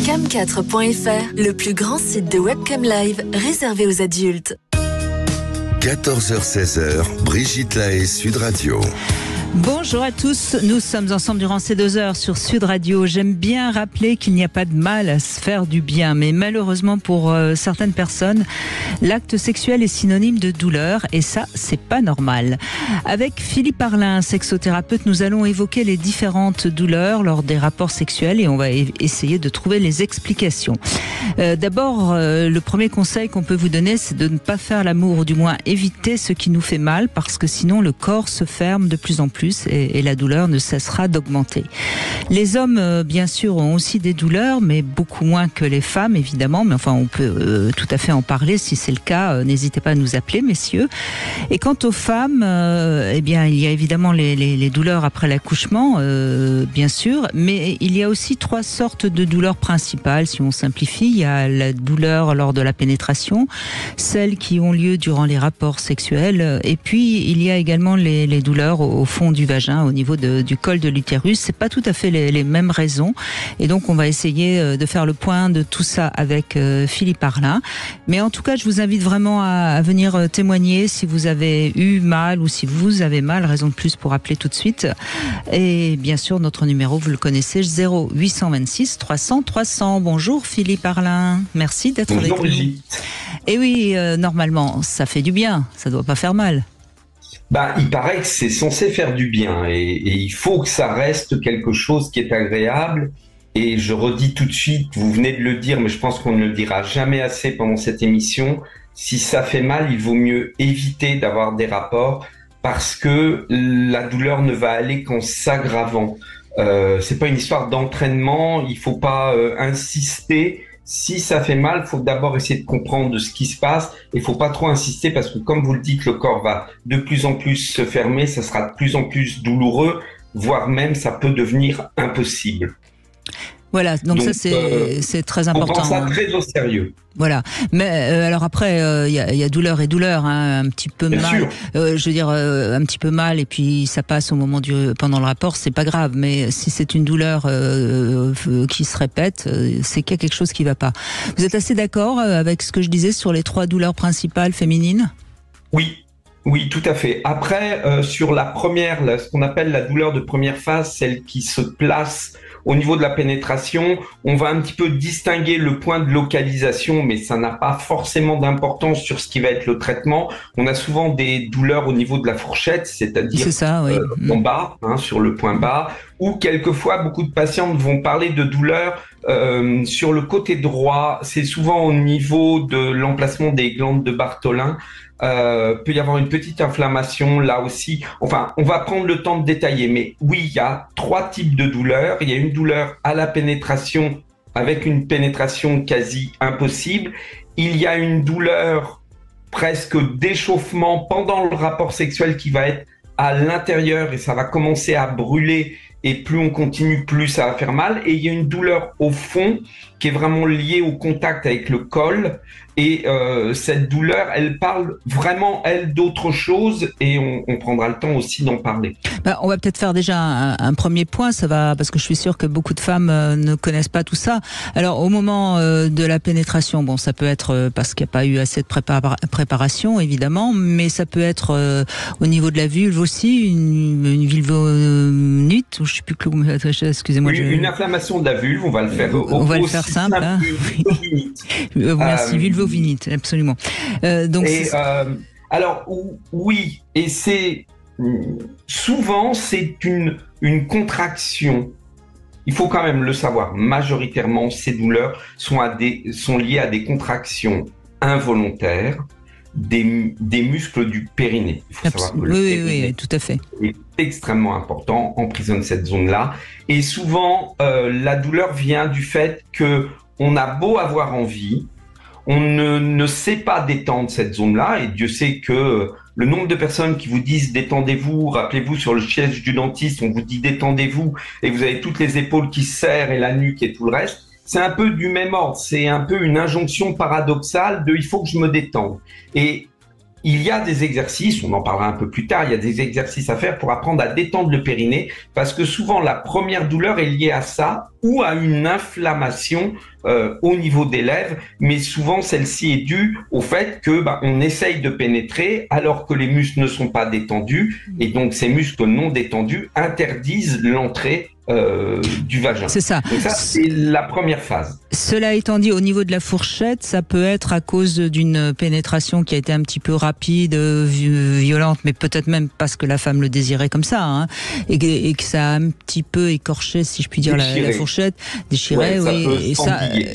Cam4.fr, le plus grand site de webcam live réservé aux adultes. 14h-16h, Brigitte Lahaie, Sud Radio. Bonjour à tous, nous sommes ensemble durant ces 2 heures sur Sud Radio. J'aime bien rappeler qu'il n'y a pas de mal à se faire du bien, mais malheureusement pour certaines personnes, l'acte sexuel est synonyme de douleur et ça, c'est pas normal. Avec Philippe Arlin, sexothérapeute, nous allons évoquer les différentes douleurs lors des rapports sexuels et on va essayer de trouver les explications. D'abord, le premier conseil qu'on peut vous donner, c'est de ne pas faire l'amour, ou du moins éviter ce qui nous fait mal, parce que sinon le corps se ferme de plus en plus et la douleur ne cessera d'augmenter. Les hommes, bien sûr, ont aussi des douleurs, mais beaucoup moins que les femmes, évidemment. Mais enfin, on peut tout à fait en parler. Si c'est le cas, n'hésitez pas à nous appeler, messieurs. Et quant aux femmes, eh bien, il y a évidemment les douleurs après l'accouchement, bien sûr, mais il y a aussi 3 sortes de douleurs principales. Si on simplifie, il y a la douleur lors de la pénétration, celles qui ont lieu durant les rapports sexuels, et puis il y a également les douleurs au fond du vagin, au niveau du col de l'utérus. C'est pas tout à fait les mêmes raisons. Et donc, on va essayer de faire le point de tout ça avec Philippe Arlin. Mais en tout cas, je vous invite vraiment à venir témoigner si vous avez eu mal ou si vous avez mal. Raison de plus pour appeler tout de suite. Et bien sûr, notre numéro, vous le connaissez, 0826 300 300. Bonjour Philippe Arlin. Merci d'être avec nous. Bonjour Brigitte. Et oui, normalement, ça fait du bien. Ça doit pas faire mal. Il paraît que c'est censé faire du bien et il faut que ça reste quelque chose qui est agréable. Et je redis tout de suite, vous venez de le dire, mais je pense qu'on ne le dira jamais assez pendant cette émission. Si ça fait mal, il vaut mieux éviter d'avoir des rapports parce que la douleur ne va aller qu'en s'aggravant. C'est pas une histoire d'entraînement, il faut pas insister. Si ça fait mal, faut d'abord essayer de comprendre de ce qui se passe et faut pas trop insister parce que comme vous le dites, le corps va de plus en plus se fermer, ça sera de plus en plus douloureux, voire même ça peut devenir impossible. Voilà, donc ça c'est très important. On prend ça très au sérieux. Voilà, mais alors après il y a douleur et douleur, hein, un petit peu Bien mal. Sûr. Je veux dire un petit peu mal et puis ça passe au moment pendant le rapport, c'est pas grave. Mais si c'est une douleur qui se répète, c'est qu'il y a quelque chose qui va pas. Vous êtes assez d'accord avec ce que je disais sur les 3 douleurs principales féminines ? Oui, tout à fait. Après, sur la première, ce qu'on appelle la douleur de première phase, celle qui se place au niveau de la pénétration, on va un petit peu distinguer le point de localisation, mais ça n'a pas forcément d'importance sur ce qui va être le traitement. On a souvent des douleurs au niveau de la fourchette, c'est-à-dire en bas, sur le point bas, ou quelquefois beaucoup de patientes vont parler de douleurs sur le côté droit. C'est souvent au niveau de l'emplacement des glandes de Bartholin. Peut y avoir une petite inflammation là aussi. Enfin, on va prendre le temps de détailler. Mais oui, il y a 3 types de douleurs. Il y a une douleur à la pénétration avec une pénétration quasi impossible. Il y a une douleur presque d'échauffement pendant le rapport sexuel qui va être à l'intérieur et ça va commencer à brûler. Et plus on continue, plus ça va faire mal. Et il y a une douleur au fond qui est vraiment liée au contact avec le col. Et cette douleur, elle parle vraiment, elle, d'autre chose. Et on prendra le temps aussi d'en parler. On va peut-être faire déjà un premier point. Ça va, parce que je suis sûre que beaucoup de femmes ne connaissent pas tout ça. Alors, au moment de la pénétration, bon, ça peut être parce qu'il n'y a pas eu assez de préparation, évidemment. Mais ça peut être au niveau de la vulve aussi, une vulvonite, ou je sais plus que excusez-moi. Une inflammation de la vulve, on va le faire. On va le faire simple. Hein. Merci, vulvovinite, absolument. Alors oui, et c'est souvent c'est une contraction. Il faut quand même le savoir. Majoritairement, ces douleurs sont liées à des contractions involontaires des muscles du périnée. Il faut savoir que le périnée, tout à fait, est extrêmement important, emprisonne cette zone-là. Et souvent, la douleur vient du fait que on a beau avoir envie, on ne sait pas détendre cette zone-là. Et Dieu sait que le nombre de personnes qui vous disent détendez-vous, rappelez-vous sur le siège du dentiste, on vous dit détendez-vous, et vous avez toutes les épaules qui se serrent et la nuque et tout le reste. C'est un peu du même ordre, c'est un peu une injonction paradoxale de « il faut que je me détende ». Et il y a des exercices, on en parlera un peu plus tard, il y a des exercices à faire pour apprendre à détendre le périnée, parce que souvent la première douleur est liée à ça ou à une inflammation au niveau des lèvres, mais souvent celle-ci est due au fait que on essaye de pénétrer alors que les muscles ne sont pas détendus, et donc ces muscles non détendus interdisent l'entrée du vagin. C'est ça. Donc ça, c'est la première phase. Cela étant dit, au niveau de la fourchette, ça peut être à cause d'une pénétration qui a été un petit peu rapide, violente, mais peut-être même parce que la femme le désirait comme ça, hein, et que ça a un petit peu écorché, si je puis dire, la fourchette, déchiré, ouais, oui.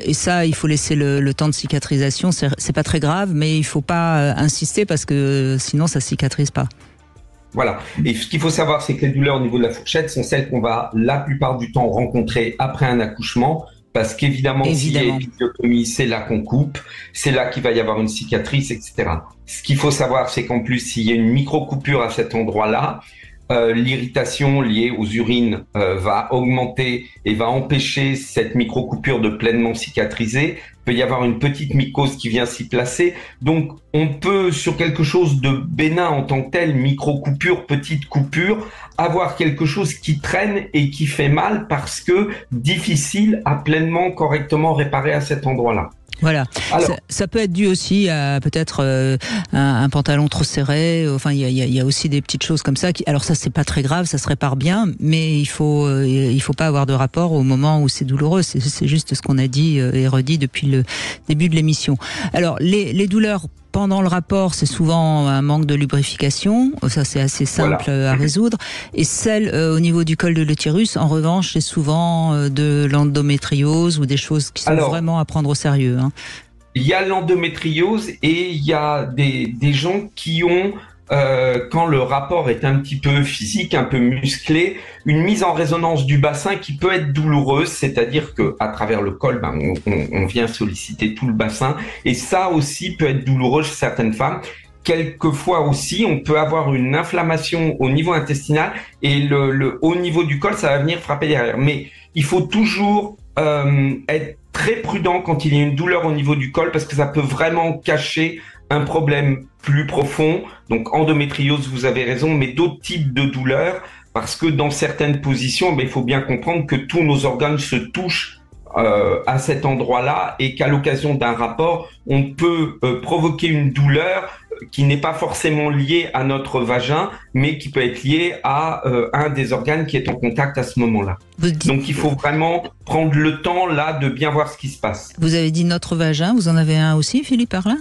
Et ça, il faut laisser le temps de cicatrisation. C'est pas très grave, mais il faut pas insister parce que sinon ça cicatrise pas. Voilà. Et ce qu'il faut savoir, c'est que les douleurs au niveau de la fourchette sont celles qu'on va la plupart du temps rencontrer après un accouchement, parce qu'évidemment, s'il y a épisiotomie, c'est là qu'on coupe, c'est là qu'il va y avoir une cicatrice, etc. Ce qu'il faut savoir, c'est qu'en plus, s'il y a une micro-coupure à cet endroit-là, l'irritation liée aux urines va augmenter et va empêcher cette micro-coupure de pleinement cicatriser. Il peut y avoir une petite mycose qui vient s'y placer. Donc, on peut, sur quelque chose de bénin en tant que tel, micro-coupure, petite coupure, avoir quelque chose qui traîne et qui fait mal parce que difficile à pleinement, correctement réparer à cet endroit-là. Voilà. Alors, ça peut être dû aussi à peut-être un pantalon trop serré. Enfin, il y a aussi des petites choses comme ça. Alors ça, c'est pas très grave, ça se répare bien, mais il faut pas avoir de rapport au moment où c'est douloureux. C'est juste ce qu'on a dit et redit depuis le début de l'émission. Alors, les douleurs pendant le rapport, c'est souvent un manque de lubrification. Ça, c'est assez simple à résoudre. Et celle au niveau du col de l'utérus, en revanche, c'est souvent de l'endométriose ou des choses qui sont vraiment à prendre au sérieux. Hein. Il y a l'endométriose et il y a des gens qui ont, quand le rapport est un petit peu physique, un peu musclé, une mise en résonance du bassin qui peut être douloureuse, c'est-à-dire que à travers le col, on vient solliciter tout le bassin, et ça aussi peut être douloureux chez certaines femmes. Quelquefois aussi, on peut avoir une inflammation au niveau intestinal et au niveau du col, ça va venir frapper derrière. Mais il faut toujours être très prudent quand il y a une douleur au niveau du col, parce que ça peut vraiment cacher un problème plus profond. Donc endométriose, vous avez raison, mais d'autres types de douleurs, parce que dans certaines positions, il faut bien comprendre que tous nos organes se touchent à cet endroit-là, et qu'à l'occasion d'un rapport, on peut provoquer une douleur qui n'est pas forcément liée à notre vagin, mais qui peut être liée à un des organes qui est en contact à ce moment-là. Donc il faut vraiment prendre le temps là de bien voir ce qui se passe. Vous avez dit notre vagin, vous en avez un aussi, Philippe Arlin ?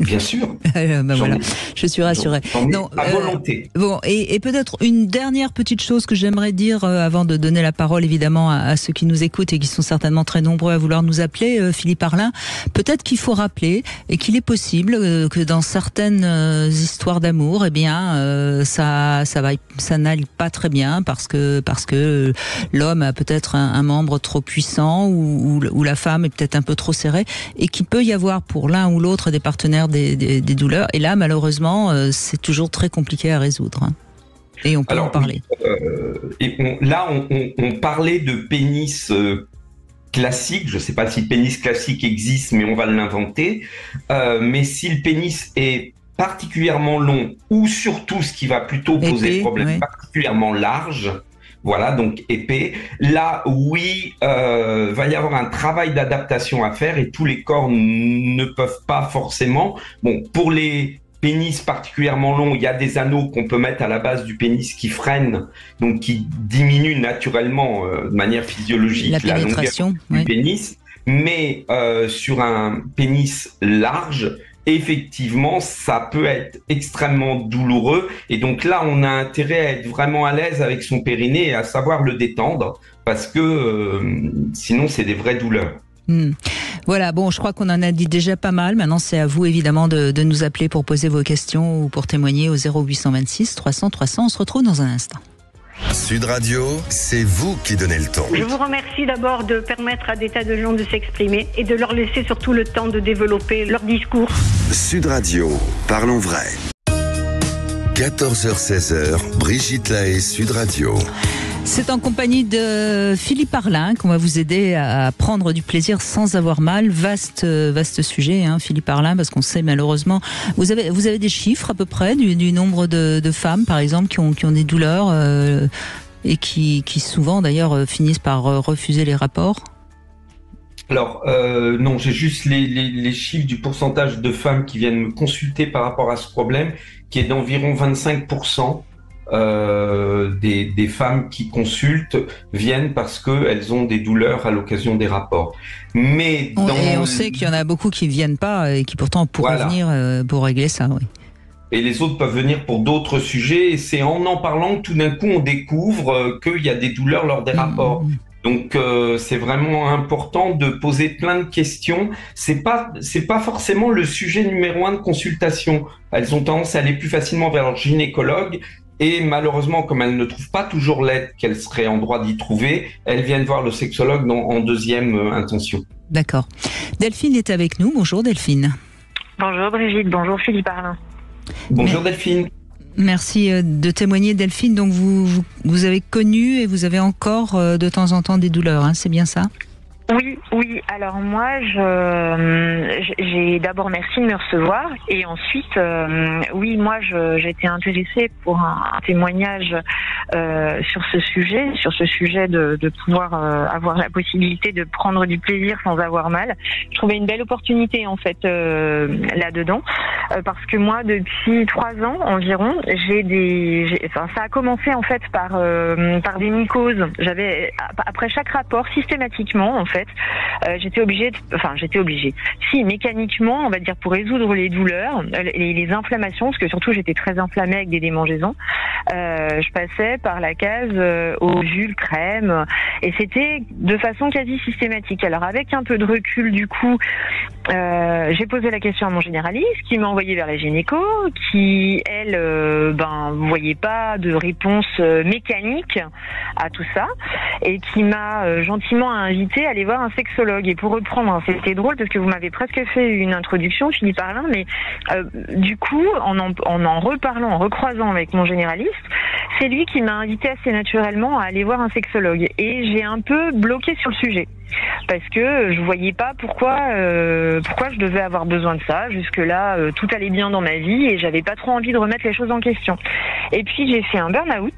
Bien sûr. Voilà, je suis rassurée. À volonté. Bon, et peut-être une dernière petite chose que j'aimerais dire avant de donner la parole évidemment à ceux qui nous écoutent et qui sont certainement très nombreux à vouloir nous appeler, Philippe Arlin. Peut-être qu'il faut rappeler et qu'il est possible que dans certaines histoires d'amour, ça n'aille pas très bien parce que l'homme a peut-être un membre trop puissant ou la femme est peut-être un peu trop serrée, et qu'il peut y avoir pour l'un ou l'autre des partenaires des douleurs. Et là, malheureusement, c'est toujours très compliqué à résoudre. Hein. Et on peut en parler. On parlait de pénis classique. Je ne sais pas si le pénis classique existe, mais on va l'inventer. Mais si le pénis est particulièrement long, ou surtout ce qui va plutôt poser problème, particulièrement large, voilà, donc épais, là, oui, va y avoir un travail d'adaptation à faire, et tous les corps ne peuvent pas forcément. Bon, pour les pénis particulièrement longs, il y a des anneaux qu'on peut mettre à la base du pénis qui freinent, donc qui diminuent naturellement de manière physiologique la longueur du pénis. Mais sur un pénis large, effectivement, ça peut être extrêmement douloureux, et donc là, on a intérêt à être vraiment à l'aise avec son périnée et à savoir le détendre, parce que sinon, c'est des vraies douleurs. Voilà, bon, je crois qu'on en a dit déjà pas mal. Maintenant, c'est à vous, évidemment, de nous appeler pour poser vos questions ou pour témoigner au 0826 300 300. On se retrouve dans un instant. Sud Radio, c'est vous qui donnez le ton. Je vous remercie d'abord de permettre à des tas de gens de s'exprimer et de leur laisser surtout le temps de développer leur discours. Sud Radio, parlons vrai. 14h-16h, Brigitte Lahaie, Sud Radio. C'est en compagnie de Philippe Arlin qu'on va vous aider à prendre du plaisir sans avoir mal. Vaste sujet, hein, Philippe Arlin, parce qu'on sait malheureusement... Vous avez des chiffres à peu près du nombre de femmes, par exemple, qui ont des douleurs et qui souvent, d'ailleurs, finissent par refuser les rapports? Alors, non, j'ai juste les chiffres du pourcentage de femmes qui viennent me consulter par rapport à ce problème, qui est d'environ 25%. Des femmes qui consultent viennent parce qu'elles ont des douleurs à l'occasion des rapports. Mais on sait qu'il y en a beaucoup qui ne viennent pas et qui pourtant pourraient venir pour régler ça. Oui. Et les autres peuvent venir pour d'autres sujets. Et c'est en parlant que tout d'un coup on découvre qu'il y a des douleurs lors des rapports. Donc c'est vraiment important de poser plein de questions. C'est pas forcément le sujet numéro 1 de consultation. Elles ont tendance à aller plus facilement vers leur gynécologue. Et malheureusement, comme elles ne trouvent pas toujours l'aide qu'elles seraient en droit d'y trouver, elles viennent voir le sexologue en deuxième intention. D'accord. Delphine est avec nous. Bonjour Delphine. Bonjour Brigitte, bonjour Philippe Arlin. Bonjour Delphine. Merci de témoigner Delphine. Donc vous avez connu et vous avez encore de temps en temps des douleurs, hein, c'est bien ça ? Oui. Alors moi, j'ai d'abord merci de me recevoir et ensuite, moi, j'étais intéressée pour un témoignage sur ce sujet de pouvoir avoir la possibilité de prendre du plaisir sans avoir mal. Je trouvais une belle opportunité en fait là-dedans parce que moi, depuis 3 ans environ, ça a commencé en fait par des mycoses. Après chaque rapport systématiquement en fait. J'étais obligée. Si, mécaniquement, on va dire, pour résoudre les douleurs, les inflammations, parce que surtout j'étais très inflammée avec des démangeaisons, je passais par la case ovule, crème, et c'était de façon quasi systématique. Alors avec un peu de recul, du coup, j'ai posé la question à mon généraliste, qui m'a envoyée vers la gynéco, qui, elle, voyait pas de réponse mécanique à tout ça, et qui m'a gentiment invité à aller voir un sexologue. Et pour reprendre, c'était drôle parce que vous m'avez presque fait une introduction, Philippe Arlin, mais du coup, en reparlant, en recroisant avec mon généraliste, c'est lui qui m'a invité assez naturellement à aller voir un sexologue. Et j'ai un peu bloqué sur le sujet. Parce que je voyais pas pourquoi je devais avoir besoin de ça. Jusque-là, tout allait bien dans ma vie et j'avais pas trop envie de remettre les choses en question. Et puis j'ai fait un burn-out.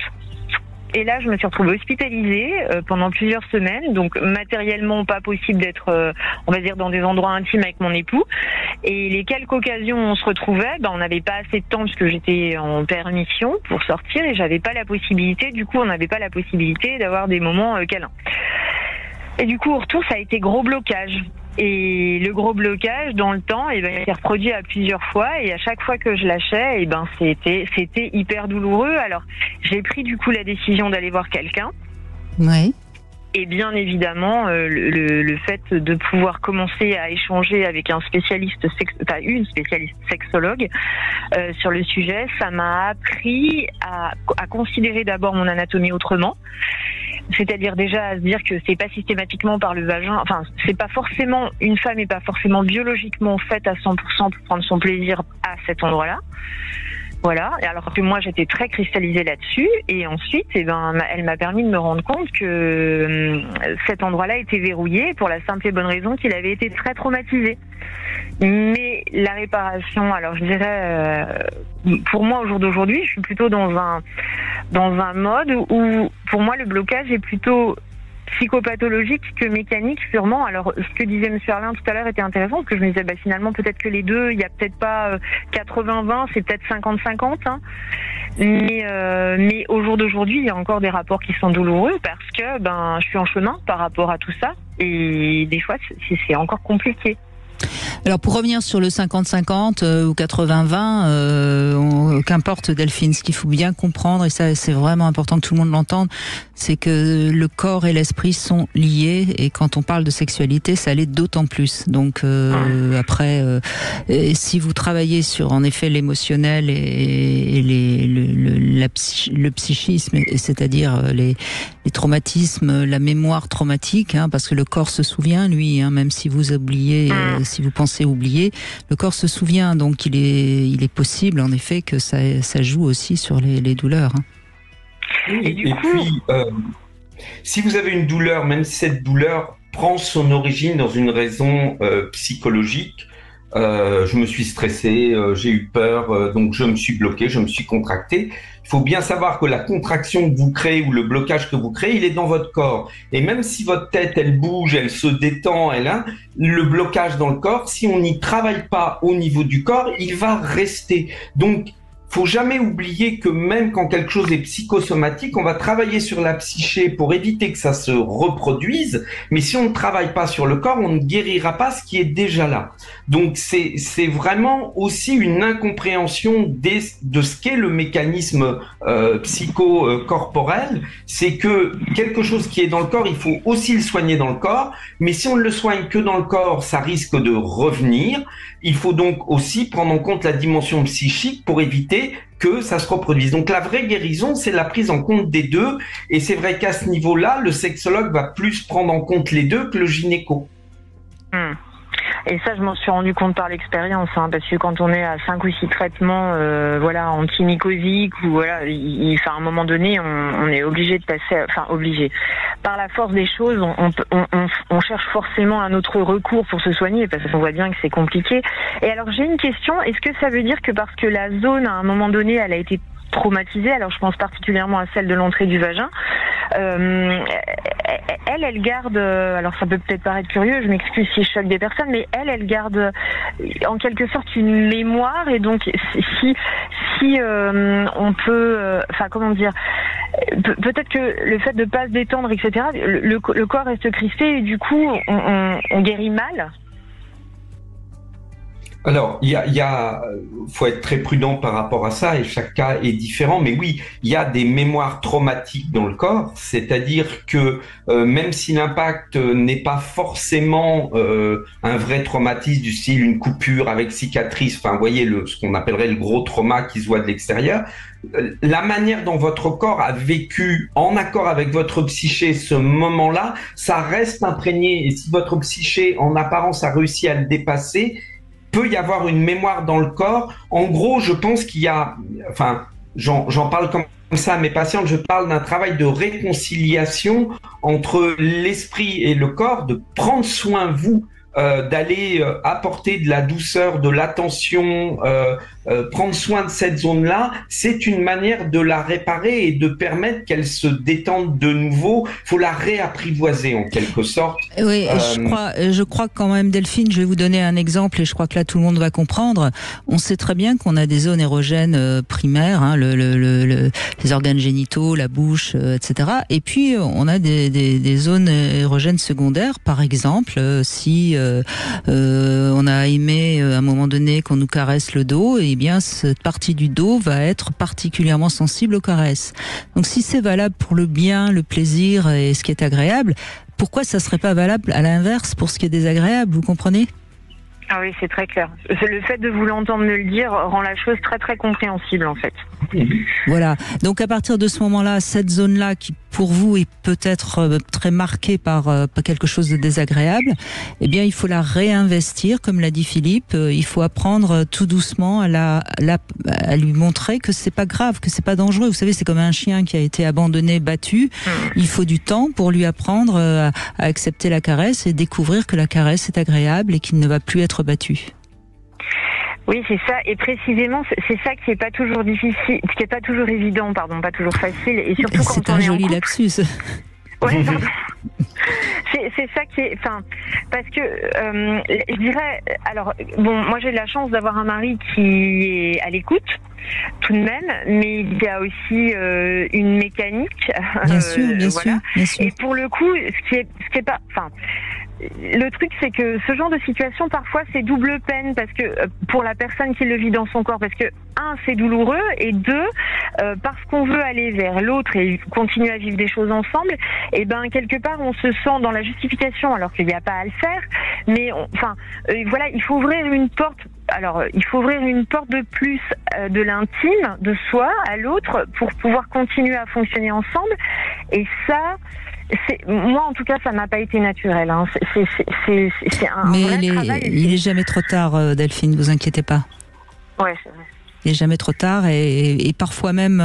Et là, je me suis retrouvée hospitalisée pendant plusieurs semaines. Donc, matériellement, pas possible d'être, on va dire, dans des endroits intimes avec mon époux. Et les quelques occasions où on se retrouvait, on n'avait pas assez de temps puisque j'étais en permission pour sortir et j'avais pas la possibilité. Du coup, on n'avait pas la possibilité d'avoir des moments câlins. Et du coup, au retour, ça a été gros blocage. Et le gros blocage dans le temps, il s'est reproduit à plusieurs fois et à chaque fois que je lâchais, c'était hyper douloureux. Alors j'ai pris du coup la décision d'aller voir quelqu'un. Oui. Et bien évidemment, le fait de pouvoir commencer à échanger avec une spécialiste sexologue sur le sujet, ça m'a appris à considérer d'abord mon anatomie autrement. C'est-à-dire déjà à se dire que c'est pas systématiquement par le vagin, enfin c'est pas forcément, une femme est pas forcément biologiquement faite à 100% pour prendre son plaisir à cet endroit-là. Voilà, et alors que moi j'étais très cristallisée là-dessus, et ensuite elle m'a permis de me rendre compte que cet endroit-là était verrouillé pour la simple et bonne raison qu'il avait été très traumatisé. Mais la réparation, alors je dirais, pour moi au jour d'aujourd'hui, je suis plutôt dans un mode où pour moi le blocage est plutôt psychopathologique que mécanique sûrement. Alors ce que disait M. Arlin tout à l'heure était intéressant parce que je me disais finalement peut-être que les deux, il n'y a peut-être pas 80-20, c'est peut-être 50-50 hein. Mais au jour d'aujourd'hui il y a encore des rapports qui sont douloureux parce que je suis en chemin par rapport à tout ça et des fois c'est encore compliqué. Alors pour revenir sur le 50-50 ou 80-20, qu'importe Delphine, ce qu'il faut bien comprendre, et ça c'est vraiment important que tout le monde l'entende, c'est que le corps et l'esprit sont liés, et quand on parle de sexualité, ça l'est d'autant plus. Donc après, si vous travaillez sur en effet l'émotionnel et le psychisme, c'est-à-dire les traumatismes, la mémoire traumatique, hein, parce que le corps se souvient, lui, hein, même si vous oubliez, si vous pensez oublier, le corps se souvient, donc il est possible en effet que ça joue aussi sur les douleurs. Hein. Oui, et puis, si vous avez une douleur, même si cette douleur prend son origine dans une raison psychologique, je me suis stressé, j'ai eu peur, donc je me suis bloqué, je me suis contracté. Il faut bien savoir que la contraction que vous créez ou le blocage que vous créez, il est dans votre corps. Et même si votre tête, elle bouge, elle se détend, le blocage dans le corps, si on n'y travaille pas au niveau du corps, il va rester. Donc, faut jamais oublier que même quand quelque chose est psychosomatique, on va travailler sur la psyché pour éviter que ça se reproduise. Mais si on ne travaille pas sur le corps, on ne guérira pas ce qui est déjà là. Donc c'est vraiment aussi une incompréhension de ce qu'est le mécanisme psycho-corporel. C'est que quelque chose qui est dans le corps, il faut aussi le soigner dans le corps. Mais si on ne le soigne que dans le corps, ça risque de revenir. Il faut donc aussi prendre en compte la dimension psychique pour éviter que ça se reproduise. Donc la vraie guérison, c'est la prise en compte des deux. Et c'est vrai qu'à ce niveau-là, le sexologue va plus prendre en compte les deux que le gynéco. Et ça, je m'en suis rendu compte par l'expérience, parce que quand on est à 5 ou 6 traitements, antimycosiques, ou à un moment donné, on est obligé de passer, obligé. Par la force des choses, on cherche forcément un autre recours pour se soigner, parce qu'on voit bien que c'est compliqué. Et alors, j'ai une question, est-ce que ça veut dire que parce que la zone, à un moment donné, elle a été traumatisée, alors je pense particulièrement à celle de l'entrée du vagin, elle garde, alors ça peut peut-être paraître curieux, je m'excuse si je choque des personnes, mais elle garde en quelque sorte une mémoire, et donc si on peut, peut-être que le fait de pas se détendre, etc., le corps reste crispé et du coup on guérit mal. Alors, faut être très prudent par rapport à ça, et chaque cas est différent. Mais oui, il y a des mémoires traumatiques dans le corps, c'est-à-dire que même si l'impact n'est pas forcément un vrai traumatisme du style une coupure avec cicatrice, vous voyez ce qu'on appellerait le gros trauma qui se voit de l'extérieur, la manière dont votre corps a vécu en accord avec votre psyché ce moment-là, ça reste imprégné. Et si votre psyché, en apparence, a réussi à le dépasser, peut y avoir une mémoire dans le corps. En gros, je pense qu'il y a, j'en parle comme ça à mes patientes, je parle d'un travail de réconciliation entre l'esprit et le corps, de prendre soin, vous, d'aller apporter de la douceur, de l'attention, prendre soin de cette zone-là, c'est une manière de la réparer et de permettre qu'elle se détende de nouveau. Il faut la réapprivoiser en quelque sorte. Oui, je crois quand même, Delphine, je vais vous donner un exemple et je crois que là tout le monde va comprendre. On sait très bien qu'on a des zones érogènes primaires, les organes génitaux, la bouche, etc. Et puis on a des zones érogènes secondaires, par exemple, si on a aimé à un moment donné qu'on nous caresse le dos, et bien cette partie du dos va être particulièrement sensible aux caresses. Donc si c'est valable pour le bien, le plaisir et ce qui est agréable, pourquoi ça serait pas valable à l'inverse pour ce qui est désagréable, vous comprenez ? Ah oui, c'est très clair. Le fait de vous l'entendre me le dire rend la chose très très compréhensible en fait. Voilà. Donc à partir de ce moment-là, cette zone-là qui pour vous est peut-être très marquée par quelque chose de désagréable, eh bien il faut la réinvestir, comme l'a dit Philippe. Il faut apprendre tout doucement à lui montrer que c'est pas grave, que c'est pas dangereux. Vous savez, c'est comme un chien qui a été abandonné, battu. Il faut du temps pour lui apprendre à accepter la caresse et découvrir que la caresse est agréable et qu'il ne va plus être battu. Oui, c'est ça, et précisément, c'est ça qui est pas toujours difficile, qui est pas toujours évident, pas toujours facile, et surtout quand on est en couple. C'est un joli lapsus. Ouais, pardon. C'est ça qui est, parce que je dirais, alors moi j'ai de la chance d'avoir un mari qui est à l'écoute tout de même, mais il y a aussi une mécanique. Bien sûr, bien sûr. Et pour le coup, ce qui est pas, le truc, c'est que ce genre de situation, parfois, c'est double peine, parce que pour la personne qui le vit dans son corps, parce que c'est douloureux, et parce qu'on veut aller vers l'autre et continuer à vivre des choses ensemble, et quelque part, on se sent dans la justification, alors qu'il n'y a pas à le faire. Mais il faut ouvrir une porte. Alors, il faut ouvrir une porte de plus de l'intime, de soi, à l'autre, pour pouvoir continuer à fonctionner ensemble. Et ça, moi, en tout cas, ça m'a pas été naturel. C'est un vrai travail. Il est jamais trop tard, Delphine, vous inquiétez pas. Ouais, c'est vrai. Il est jamais trop tard, et parfois même,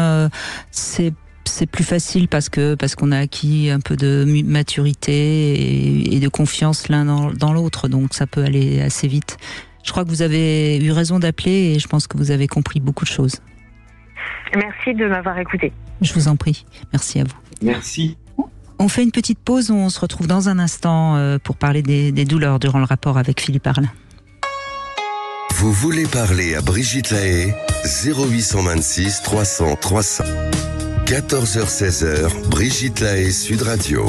c'est c'est plus facile parce qu'on a acquis un peu de maturité et de confiance l'un dans l'autre, donc ça peut aller assez vite. Je crois que vous avez eu raison d'appeler et je pense que vous avez compris beaucoup de choses. Merci de m'avoir écouté. Je vous en prie. Merci à vous. Merci. On fait une petite pause, on se retrouve dans un instant pour parler des douleurs durant le rapport avec Philippe Arlin. Vous voulez parler à Brigitte Lahaye, 0826 300 300. 14h-16h, Brigitte Lahaye, Sud Radio.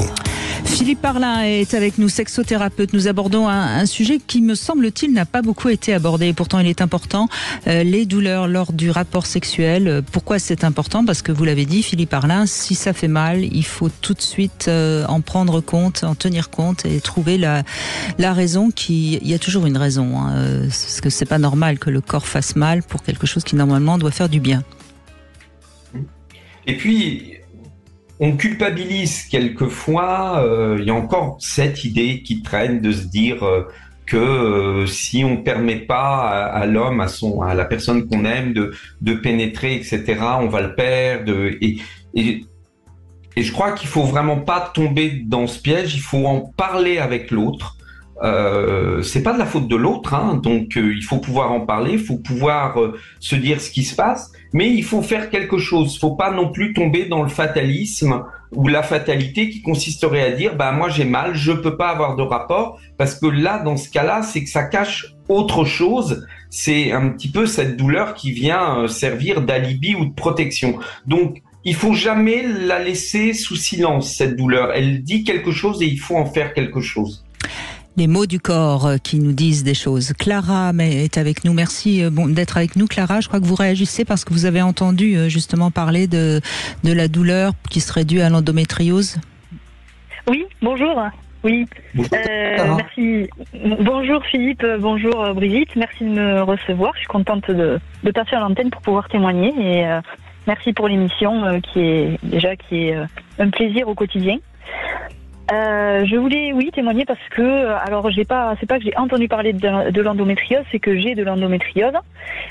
Philippe Arlin est avec nous, sexothérapeute. Nous abordons un sujet qui, me semble-t-il, n'a pas beaucoup été abordé. Et pourtant, il est important. Les douleurs lors du rapport sexuel. Pourquoi c'est important ? Parce que vous l'avez dit, Philippe Arlin, si ça fait mal, il faut tout de suite en prendre compte, en tenir compte et trouver la raison. Il y a toujours une raison. Parce que c'est pas normal que le corps fasse mal pour quelque chose qui, normalement, doit faire du bien. Et puis, on culpabilise quelquefois, il y a encore cette idée qui traîne de se dire que si on ne permet pas à l'homme, à la personne qu'on aime de pénétrer, etc., on va le perdre. Et je crois qu'il faut vraiment pas tomber dans ce piège, il faut en parler avec l'autre. C'est pas de la faute de l'autre, donc il faut pouvoir en parler, il faut pouvoir se dire ce qui se passe, mais il faut faire quelque chose. Il faut pas non plus tomber dans le fatalisme ou la fatalité qui consisterait à dire moi j'ai mal, je peux pas avoir de rapport, parce que là dans ce cas-là c'est que ça cache autre chose. C'est un petit peu cette douleur qui vient servir d'alibi ou de protection. Donc il faut jamais la laisser sous silence, cette douleur. Elle dit quelque chose et il faut en faire quelque chose. Les mots du corps qui nous disent des choses. Clara est avec nous. Merci d'être avec nous, Clara. Je crois que vous réagissez parce que vous avez entendu justement parler de la douleur qui serait due à l'endométriose. Oui, bonjour. Oui, merci. Bonjour Philippe, bonjour Brigitte. Merci de me recevoir. Je suis contente de passer à l'antenne pour pouvoir témoigner. Et merci pour l'émission qui est un plaisir au quotidien. Je voulais, témoigner parce que, alors, c'est pas que j'ai entendu parler de l'endométriose, c'est que j'ai de l'endométriose,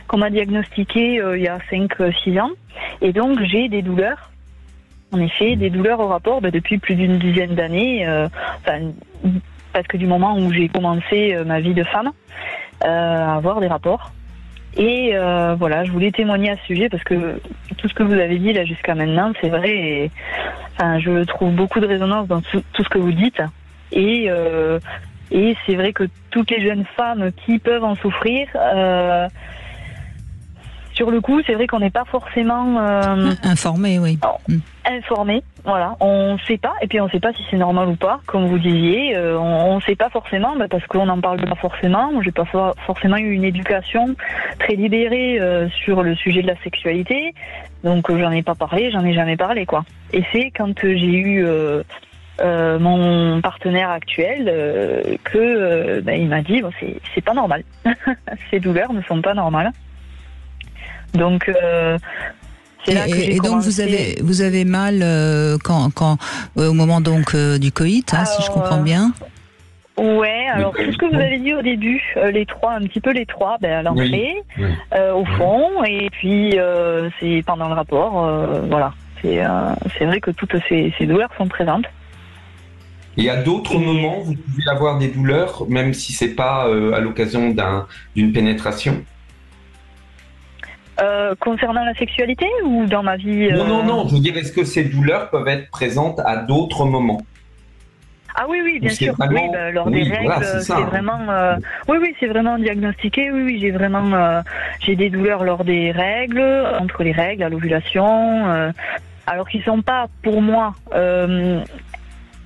qu'on m'a diagnostiqué il y a 5-6 ans, et donc j'ai des douleurs, en effet, des douleurs au rapport depuis plus d'une dizaine d'années, parce que du moment où j'ai commencé ma vie de femme, à avoir des rapports. Et je voulais témoigner à ce sujet parce que tout ce que vous avez dit là jusqu'à maintenant, c'est vrai. Et, je trouve beaucoup de résonance dans tout ce que vous dites. Et c'est vrai que toutes les jeunes femmes qui peuvent en souffrir, sur le coup, c'est vrai qu'on n'est pas forcément informé, oui. Informé, voilà. On ne sait pas, et puis on ne sait pas si c'est normal ou pas, comme vous disiez. On ne sait pas forcément, parce qu'on n'en parle pas forcément. J'ai pas forcément eu une éducation très libérée sur le sujet de la sexualité, donc j'en ai pas parlé, j'en ai jamais parlé, quoi. Et c'est quand j'ai eu mon partenaire actuel que il m'a dit c'est pas normal. Ces douleurs ne sont pas normales. Donc c'est là que j'ai commencé. Donc vous avez mal quand au moment donc du coït, si je comprends bien. Ouais, alors tout ce que vous avez dit au début, les trois, à l'entrée, au fond, et puis c'est pendant le rapport, voilà. C'est vrai que toutes ces douleurs sont présentes. Et à d'autres moments, vous pouvez avoir des douleurs, même si c'est pas à l'occasion d'une pénétration. Concernant la sexualité ou dans ma vie Non. Je veux dire, est-ce que ces douleurs peuvent être présentes à d'autres moments? Ah oui, bien sûr. Vraiment... Oui, lors des règles, voilà, c'est vraiment. Oui, c'est vraiment diagnostiqué. Oui, j'ai des douleurs lors des règles, entre les règles, à l'ovulation. Alors qu'ils sont pas pour moi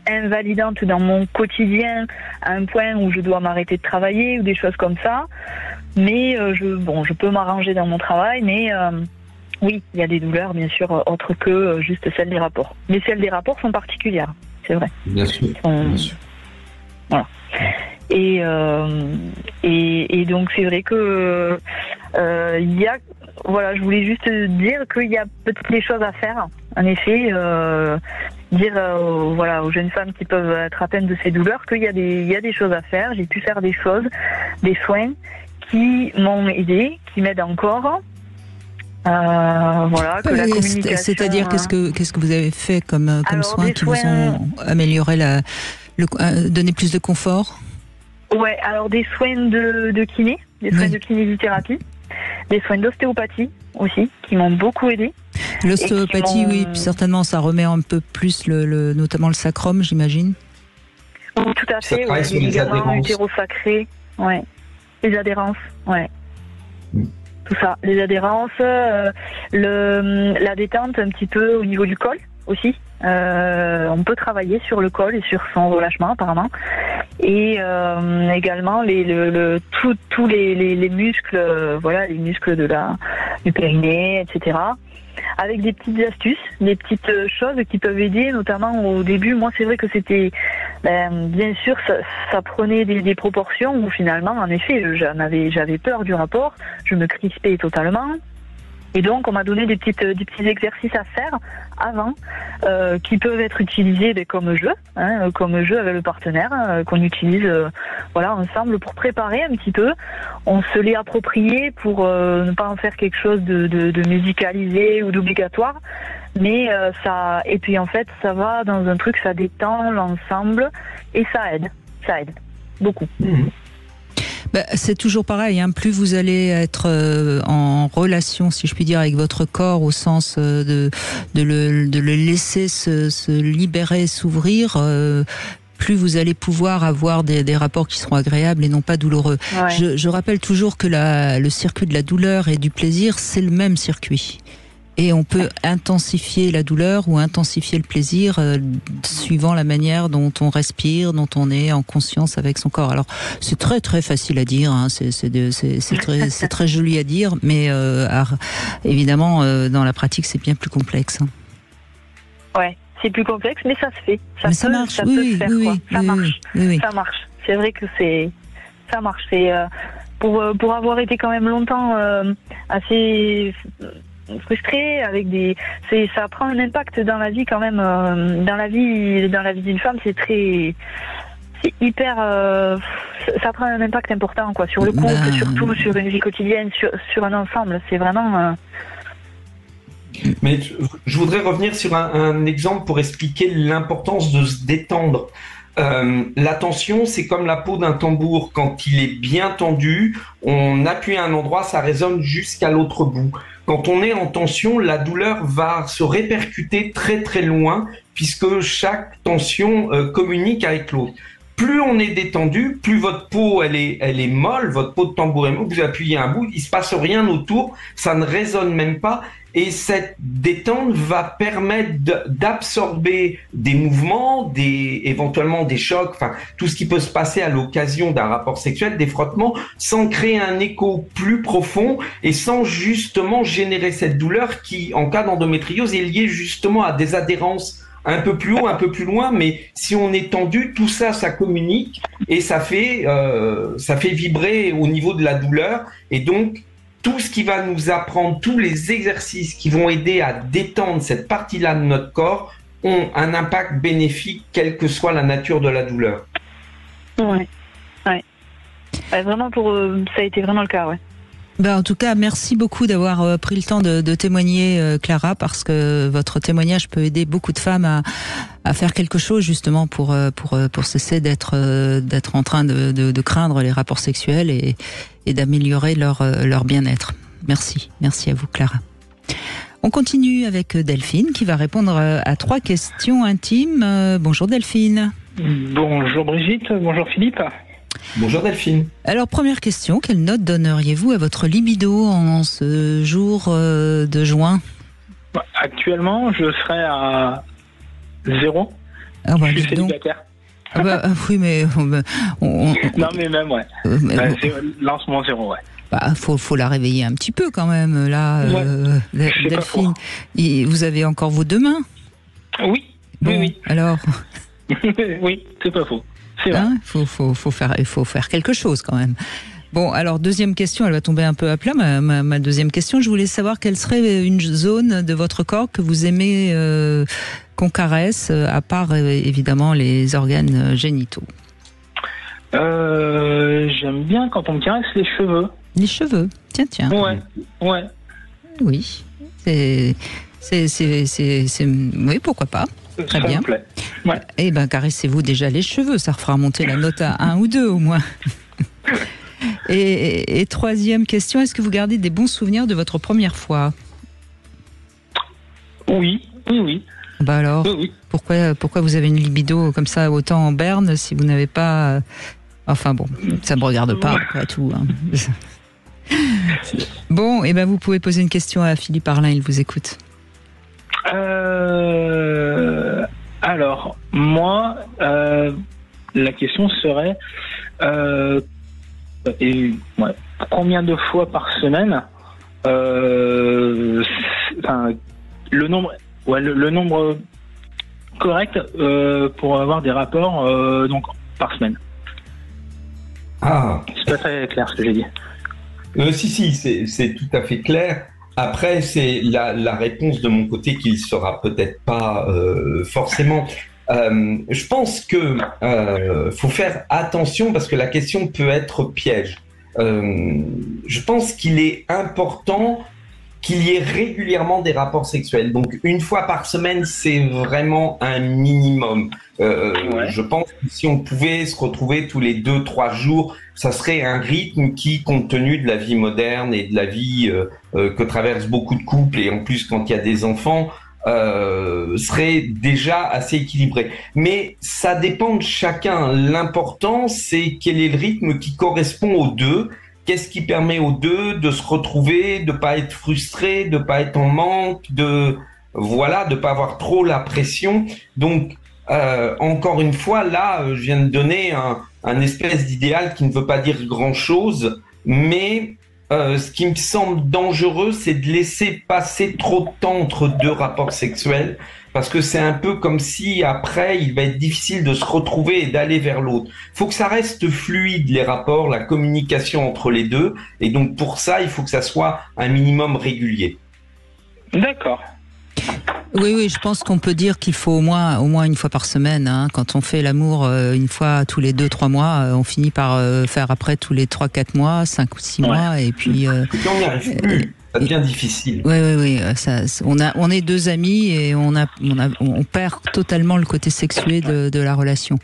invalidantes dans mon quotidien à un point où je dois m'arrêter de travailler ou des choses comme ça. Mais je peux m'arranger dans mon travail, mais oui, il y a des douleurs, bien sûr, autres que juste celles des rapports. Mais celles des rapports sont particulières, c'est vrai. Bien sûr. Bien sûr. Voilà. Et donc c'est vrai que je voulais juste dire qu'il y a peut-être des choses à faire. En effet, dire aux jeunes femmes qui peuvent être atteintes de ces douleurs qu'il y a des choses à faire. J'ai pu faire des choses, des soins qui m'ont aidé, qui m'aident encore. Voilà, que la communication... C'est-à-dire, qu'est-ce que vous avez fait comme soins qui vous ont amélioré donné plus de confort? Ouais, alors des soins de kiné, des soins de kinésithérapie, des soins d'ostéopathie aussi, qui m'ont beaucoup aidé. L'ostéopathie, oui, puis certainement, ça remet un peu plus notamment le sacrum, j'imagine. Oui, tout à fait, ouais, les ligaments utérosacrés, ouais, les adhérences, ouais. Tout ça, les adhérences, la détente un petit peu au niveau du col aussi. On peut travailler sur le col et sur son relâchement apparemment. Et également tous les muscles, voilà, les muscles du périnée, etc. Avec des petites astuces, des petites choses qui peuvent aider, notamment au début. Moi, c'est vrai que c'était, bien sûr, ça prenait des proportions où finalement, en effet, j'avais peur du rapport, je me crispais totalement. Et donc, on m'a donné des petits exercices à faire avant, qui peuvent être utilisés comme jeu avec le partenaire, qu'on utilise ensemble pour préparer un petit peu. On se l'est approprié pour ne pas en faire quelque chose de musicalisé ou d'obligatoire. Mais et puis en fait, ça va dans un truc, ça détend l'ensemble et ça aide beaucoup. C'est toujours pareil, hein. Plus vous allez être en relation, si je puis dire, avec votre corps, au sens de le laisser se libérer, s'ouvrir, plus vous allez pouvoir avoir des rapports qui seront agréables et non pas douloureux. Ouais. Je rappelle toujours que le circuit de la douleur et du plaisir, c'est le même circuit. Et on peut intensifier la douleur ou intensifier le plaisir suivant la manière dont on respire, dont on est en conscience avec son corps. Alors, c'est très très facile à dire, hein. C'est très joli à dire, mais évidemment, dans la pratique, c'est bien plus complexe. Hein. Ouais, c'est plus complexe, mais ça se fait. Ça marche, ça peut se faire, quoi. Ça marche. Ça marche. C'est vrai que ça marche. C'est pour avoir été quand même longtemps assez frustrée avec ça prend un impact dans la vie quand même, dans la vie d'une femme, c'est hyper ça prend un impact important, quoi, sur le couple, surtout sur une vie quotidienne, sur un ensemble. C'est vraiment Mais je voudrais revenir sur un exemple pour expliquer l'importance de se détendre. La tension, c'est comme la peau d'un tambour. Quand il est bien tendu, on appuie à un endroit, ça résonne jusqu'à l'autre bout. Quand on est en tension, la douleur va se répercuter très très loin, puisque chaque tension communique avec l'autre. Plus on est détendu, plus votre peau elle est molle, votre peau de tambour est molle, vous appuyez un bout, il se passe rien autour, ça ne résonne même pas. Et cette détente va permettre d'absorber des mouvements, éventuellement des chocs, enfin tout ce qui peut se passer à l'occasion d'un rapport sexuel, des frottements, sans créer un écho plus profond et sans justement générer cette douleur qui, en cas d'endométriose, est liée justement à des adhérences un peu plus haut, un peu plus loin. Mais si on est tendu, tout ça, ça communique et ça fait vibrer au niveau de la douleur. Et donc, tout ce qui va nous apprendre, tous les exercices qui vont aider à détendre cette partie-là de notre corps ont un impact bénéfique, quelle que soit la nature de la douleur. Ouais. Vraiment, ça a été vraiment le cas, ouais. En tout cas, merci beaucoup d'avoir pris le temps de témoigner, Clara, parce que votre témoignage peut aider beaucoup de femmes à faire quelque chose justement pour cesser d'être en train de craindre les rapports sexuels et d'améliorer leur bien-être. Merci à vous, Clara. On continue avec Delphine qui va répondre à 3 questions intimes. Bonjour Delphine. Bonjour Brigitte, bonjour Philippe. Bonjour Delphine. Alors, première question, quelle note donneriez-vous à votre libido en ce jour de juin ? Actuellement, je serais à 0. Ah bah, je suis célibataire. Oui, mais... Non, mais même, ouais. Lancement 0, ouais. Faut la réveiller un petit peu quand même, là, Delphine. Vous avez encore vos 2 mains ? Oui, oui. Alors oui, c'est pas faux. Hein, il faut faire quelque chose quand même. Bon, alors deuxième question, elle va tomber un peu à plat. Ma deuxième question, je voulais savoir quelle serait une zone de votre corps que vous aimez qu'on caresse, à part évidemment les organes génitaux. J'aime bien quand on me caresse les cheveux. Les cheveux, tiens. Ouais. Oui, oui, pourquoi pas. Très bien. Ouais. Eh bien, caressez-vous déjà les cheveux, ça refera monter la note à 1 ou 2 au moins. Et troisième question, est-ce que vous gardez des bons souvenirs de votre première fois ? Oui. Bah alors, oui. Pourquoi vous avez une libido comme ça autant en berne si vous n'avez pas... Enfin bon, ça ne me regarde pas après tout. Hein. Bon, et ben vous pouvez poser une question à Philippe Arlin, il vous écoute. Alors, moi, la question serait combien de fois par semaine le nombre correct pour avoir des rapports donc par semaine. C'est pas très clair ce que j'ai dit. Si, c'est tout à fait clair. Après, c'est la réponse de mon côté qui sera peut-être pas forcément. Je pense que faut faire attention parce que la question peut être piège. Je pense qu'il est important qu'il y ait régulièrement des rapports sexuels. Donc, une fois par semaine, c'est vraiment un minimum. Je pense que si on pouvait se retrouver tous les 2-3 jours, ça serait un rythme qui, compte tenu de la vie moderne et de la vie que traversent beaucoup de couples, et en plus quand il y a des enfants, serait déjà assez équilibré. Mais ça dépend de chacun. L'important, c'est quel est le rythme qui correspond aux deux. Qu'est-ce qui permet aux deux de se retrouver, de pas être frustrés, de pas être en manque, de pas avoir trop la pression. Donc, encore une fois, là, je viens de donner un espèce d'idéal qui ne veut pas dire grand-chose, mais ce qui me semble dangereux, c'est de laisser passer trop de temps entre deux rapports sexuels, parce que c'est un peu comme si après, il va être difficile de se retrouver et d'aller vers l'autre. Il faut que ça reste fluide, les rapports, la communication entre les deux, et donc pour ça, il faut que ça soit un minimum régulier. D'accord. Oui, je pense qu'on peut dire qu'il faut au moins une fois par semaine. Hein. Quand on fait l'amour une fois tous les 2-3 mois, on finit par faire après tous les 3-4 mois, 5 ou 6 mois, et puis... on n'y arrive plus. Ça devient difficile. Oui. On est deux amis et on perd totalement le côté sexué de la relation.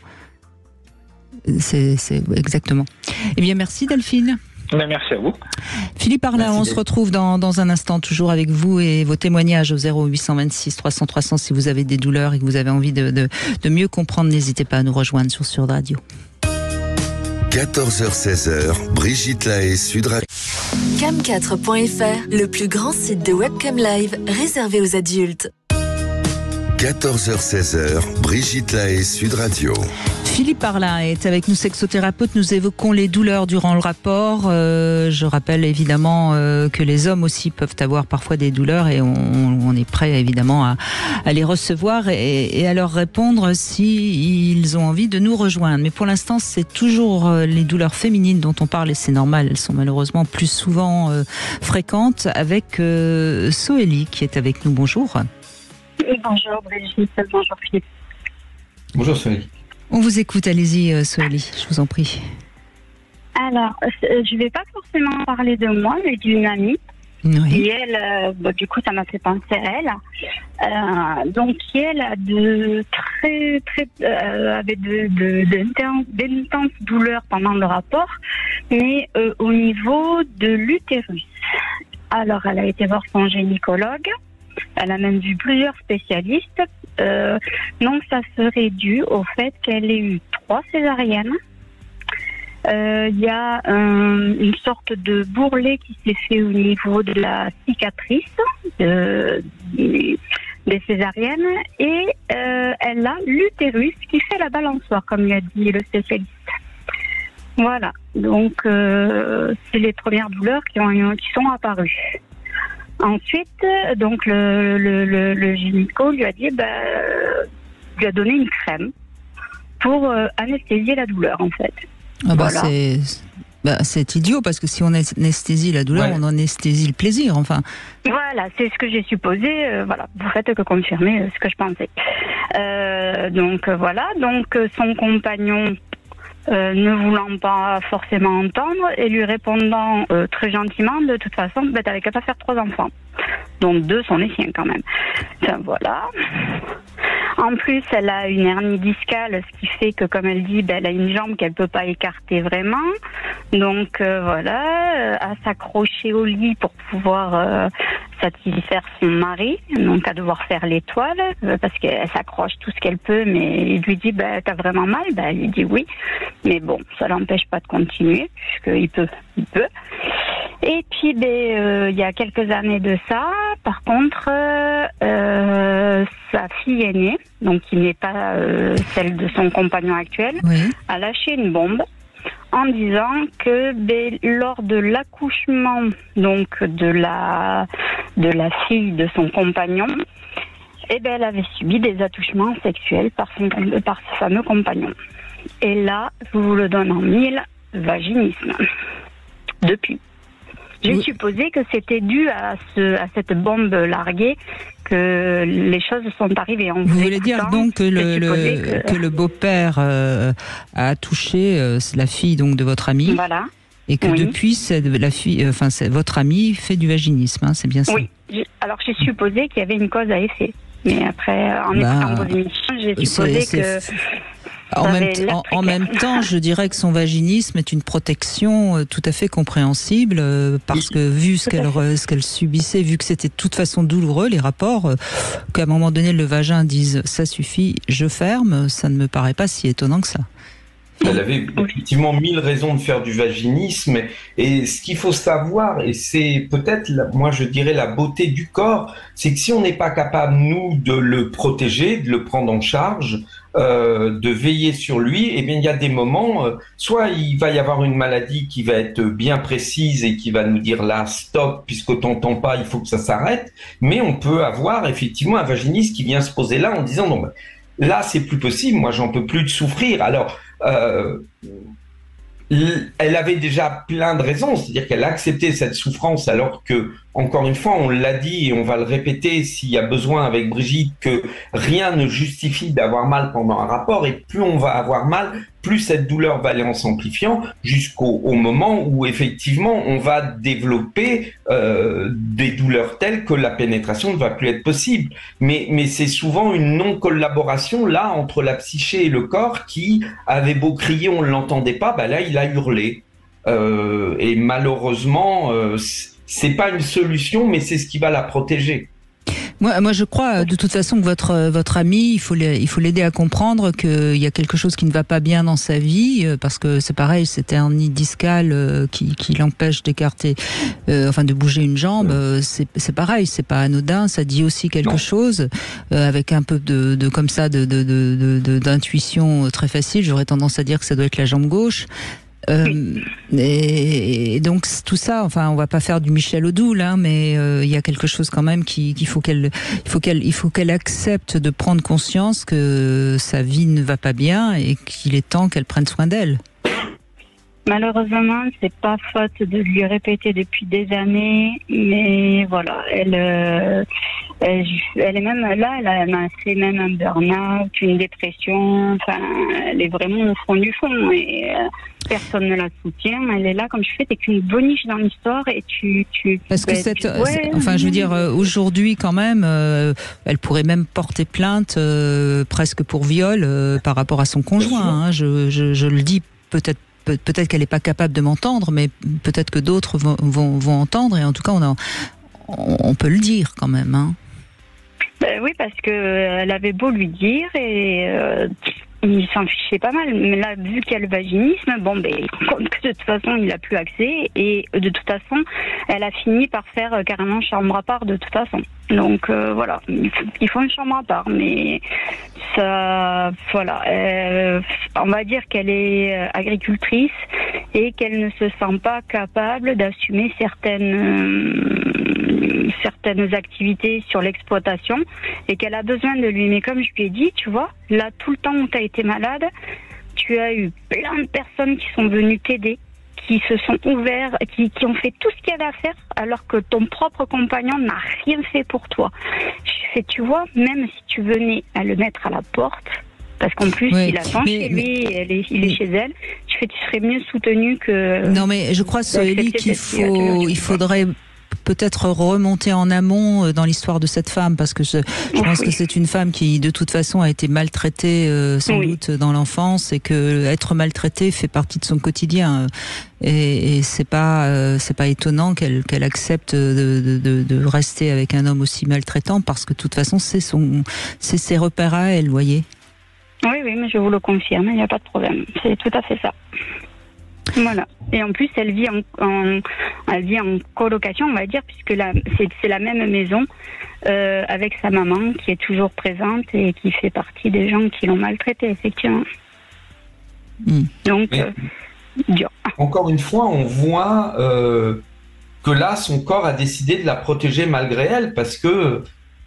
C'est exactement. Eh bien, merci Delphine. Merci à vous. Philippe Arlin, on se retrouve dans un instant, toujours avec vous et vos témoignages au 0826 300 300 si vous avez des douleurs et que vous avez envie de mieux comprendre, n'hésitez pas à nous rejoindre sur Sud Radio. 14h-16h, Brigitte Lahaie, Sud Radio. Cam4.fr, le plus grand site de webcam live réservé aux adultes. 14h-16h, Brigitte Lahaie, Sud Radio. Philippe Arlin est avec nous, sexothérapeute. Nous évoquons les douleurs durant le rapport. Je rappelle évidemment que les hommes aussi peuvent avoir parfois des douleurs et on est prêt évidemment à les recevoir et à leur répondre si ils ont envie de nous rejoindre. Mais pour l'instant, c'est toujours les douleurs féminines dont on parle et c'est normal. Elles sont malheureusement plus souvent fréquentes avec Soélie qui est avec nous. Bonjour. Bonjour Brigitte, bonjour Philippe. Bonjour Soélie. On vous écoute, allez-y Soélie, je vous en prie. Alors, je ne vais pas forcément parler de moi, mais d'une amie. Oui. Et elle, du coup, ça m'a fait penser à elle. Donc, elle a avait d'intenses douleurs pendant le rapport, mais au niveau de l'utérus. Alors, elle a été voir son gynécologue. Elle a même vu plusieurs spécialistes. Donc, ça serait dû au fait qu'elle ait eu 3 césariennes. Il y a une sorte de bourrelet qui s'est fait au niveau de la cicatrice des césariennes. Et elle a l'utérus qui fait la balançoire, comme lui a dit le spécialiste. Voilà. Donc, c'est les premières douleurs qui sont apparues. Ensuite, donc le gynéco lui a dit, lui a donné une crème pour anesthésier la douleur en fait. Voilà. C'est idiot parce que si on anesthésie la douleur, on anesthésie le plaisir. Enfin. Voilà, c'est ce que j'ai supposé. Voilà, vous faites que confirmer ce que je pensais. Donc voilà, donc son compagnon ne voulant pas forcément entendre et lui répondant très gentiment, de toute façon, t'avais qu'à pas faire 3 enfants. Donc 2 sont les siens quand même. Enfin voilà. En plus, elle a une hernie discale, ce qui fait que, comme elle dit, elle a une jambe qu'elle peut pas écarter vraiment. Donc voilà, à s'accrocher au lit pour pouvoir satisfaire son mari, donc à devoir faire l'étoile, parce qu'elle s'accroche tout ce qu'elle peut, mais il lui dit, t'as vraiment mal? Elle lui dit oui. Mais bon, ça l'empêche pas de continuer, puisqu'il peut. Et puis, il y a quelques années de ça, par contre, sa fille aînée, donc qui n'est pas celle de son compagnon actuel, a lâché une bombe en disant que lors de l'accouchement donc de la fille de son compagnon, elle avait subi des attouchements sexuels par ce fameux compagnon. Et là, je vous le donne en 1000, vaginisme. Depuis. J'ai supposé que c'était dû à cette bombe larguée que les choses sont arrivées. Vous voulez dire donc que le beau-père a touché la fille donc de votre amie, voilà, et que depuis la fille, votre amie fait du vaginisme, hein, c'est bien ça? Oui. Alors j'ai supposé qu'il y avait une cause à effet, mais après en écoutant vos émissions, j'ai supposé que en même temps, je dirais que son vaginisme est une protection tout à fait compréhensible, parce que vu ce qu'elle subissait, vu que c'était de toute façon douloureux, les rapports, qu'à un moment donné le vagin dise ça suffit, je ferme, ça ne me paraît pas si étonnant que ça. Elle avait effectivement 1000 raisons de faire du vaginisme, et ce qu'il faut savoir, et c'est peut-être, moi je dirais, la beauté du corps, c'est que si on n'est pas capable, nous, de le protéger, de le prendre en charge, de veiller sur lui, eh bien il y a des moments, soit il va y avoir une maladie qui va être bien précise et qui va nous dire là stop, puisque t'entends pas, il faut que ça s'arrête, mais on peut avoir effectivement un vaginisme qui vient se poser là en disant non, là c'est plus possible, moi j'en peux plus de souffrir. Alors elle avait déjà plein de raisons, c'est-à-dire qu'elle a accepté cette souffrance, alors que, encore une fois, on l'a dit et on va le répéter s'il y a besoin avec Brigitte, que rien ne justifie d'avoir mal pendant un rapport, et plus on va avoir mal, plus cette douleur va aller en s'amplifiant, jusqu'au moment où effectivement on va développer des douleurs telles que la pénétration ne va plus être possible. Mais c'est souvent une non-collaboration là entre la psyché et le corps qui avait beau crier, on ne l'entendait pas, là il a hurlé. Et malheureusement, c'est pas une solution, mais c'est ce qui va la protéger. Moi, je crois de toute façon que votre ami, il faut l'aider à comprendre qu'il y a quelque chose qui ne va pas bien dans sa vie, parce que c'est pareil, cette hernie discale qui l'empêche d'écarter, de bouger une jambe, c'est pareil, c'est pas anodin, ça dit aussi quelque chose, avec un peu d'intuition très facile. J'aurais tendance à dire que ça doit être la jambe gauche. Et donc tout ça, on va pas faire du Michel Odoul, hein, mais il y a quelque chose quand même qu'il faut qu'elle accepte de prendre conscience que sa vie ne va pas bien et qu'il est temps qu'elle prenne soin d'elle. Malheureusement, c'est pas faute de lui répéter depuis des années, mais voilà, elle est même là, elle a fait même un burn-out, une dépression, elle est vraiment au fond du fond, et personne ne la soutient. Elle est là, comme je fais, t'es qu'une boniche dans l'histoire, et parce que je veux dire, aujourd'hui quand même, elle pourrait même porter plainte presque pour viol par rapport à son conjoint. Hein, je le dis peut-être qu'elle n'est pas capable de m'entendre, mais peut-être que d'autres vont entendre, et en tout cas on peut le dire quand même. Hein. Oui, parce que elle avait beau lui dire, et il s'en fichait pas mal. Mais là, vu qu'il y a le vaginisme, de toute façon, il n'a plus accès, et de toute façon, elle a fini par faire carrément chambre à part de toute façon. Donc voilà, ils font une chambre à part, mais ça, voilà, on va dire qu'elle est agricultrice et qu'elle ne se sent pas capable d'assumer certaines activités sur l'exploitation, et qu'elle a besoin de lui. Mais comme je lui ai dit, tu vois, là, tout le temps où tu as été malade, tu as eu plein de personnes qui sont venues t'aider, qui se sont ouverts, qui ont fait tout ce qu'il y avait à faire, alors que ton propre compagnon n'a rien fait pour toi. Je fais, tu vois, même si tu venais à le mettre à la porte, Parce qu'en plus, il attend chez lui, il est chez elle. Tu serais mieux soutenu que... Non, mais je crois, Soélie, il faudrait peut-être remonter en amont dans l'histoire de cette femme, parce que je pense que c'est une femme qui, de toute façon, a été maltraitée sans doute dans l'enfance, et que être maltraitée fait partie de son quotidien. Et c'est pas étonnant qu'elle accepte de rester avec un homme aussi maltraitant, parce que de toute façon, c'est ses repères à elle, vous voyez. Oui, mais je vous le confirme, il n'y a pas de problème. C'est tout à fait ça. Voilà. Et en plus, elle vit en colocation, on va dire, puisque c'est la même maison avec sa maman qui est toujours présente et qui fait partie des gens qui l'ont maltraitée, effectivement. Donc, dur. Encore une fois, on voit que là, son corps a décidé de la protéger malgré elle, parce que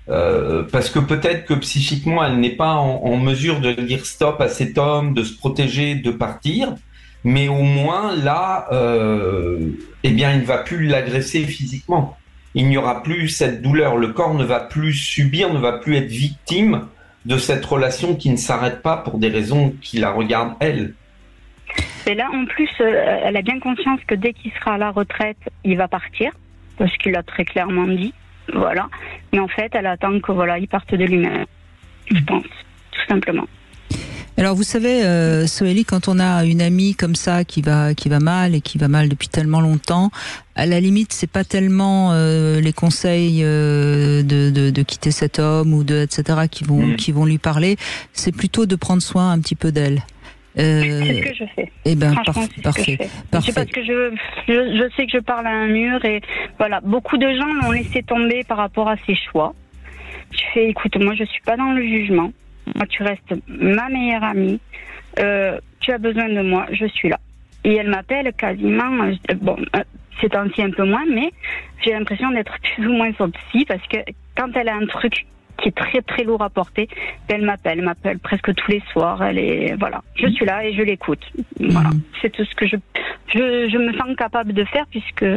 peut-être que psychiquement, elle n'est pas en mesure de dire stop à cet homme, de se protéger, de partir. Mais au moins, là, il ne va plus l'agresser physiquement. Il n'y aura plus cette douleur. Le corps ne va plus subir, ne va plus être victime de cette relation qui ne s'arrête pas pour des raisons qui la regardent, elle. Et là, en plus, elle a bien conscience que dès qu'il sera à la retraite, il va partir, parce qu'il l'a très clairement dit. Voilà. Mais en fait, elle attend que il parte de lui-même, je pense, tout simplement. Alors vous savez, Soélie, quand on a une amie comme ça qui va mal et qui va mal depuis tellement longtemps, à la limite c'est pas tellement les conseils de quitter cet homme ou etc. qui vont lui parler, c'est plutôt de prendre soin un petit peu d'elle. C'est ce que je fais. Eh ben, parfait. C'est parce que je sais que je parle à un mur et voilà, beaucoup de gens l'ont laissé tomber par rapport à ses choix. Je fais, écoute, moi je suis pas dans le jugement. Moi, tu restes ma meilleure amie. Tu as besoin de moi, je suis là. Et elle m'appelle quasiment. C'est temps-ci un peu moins, mais j'ai l'impression d'être plus ou moins son psy, parce que quand elle a un truc qui est très très lourd à porter, elle m'appelle presque tous les soirs. Je suis là et je l'écoute. Voilà, c'est tout ce que je me sens capable de faire, puisque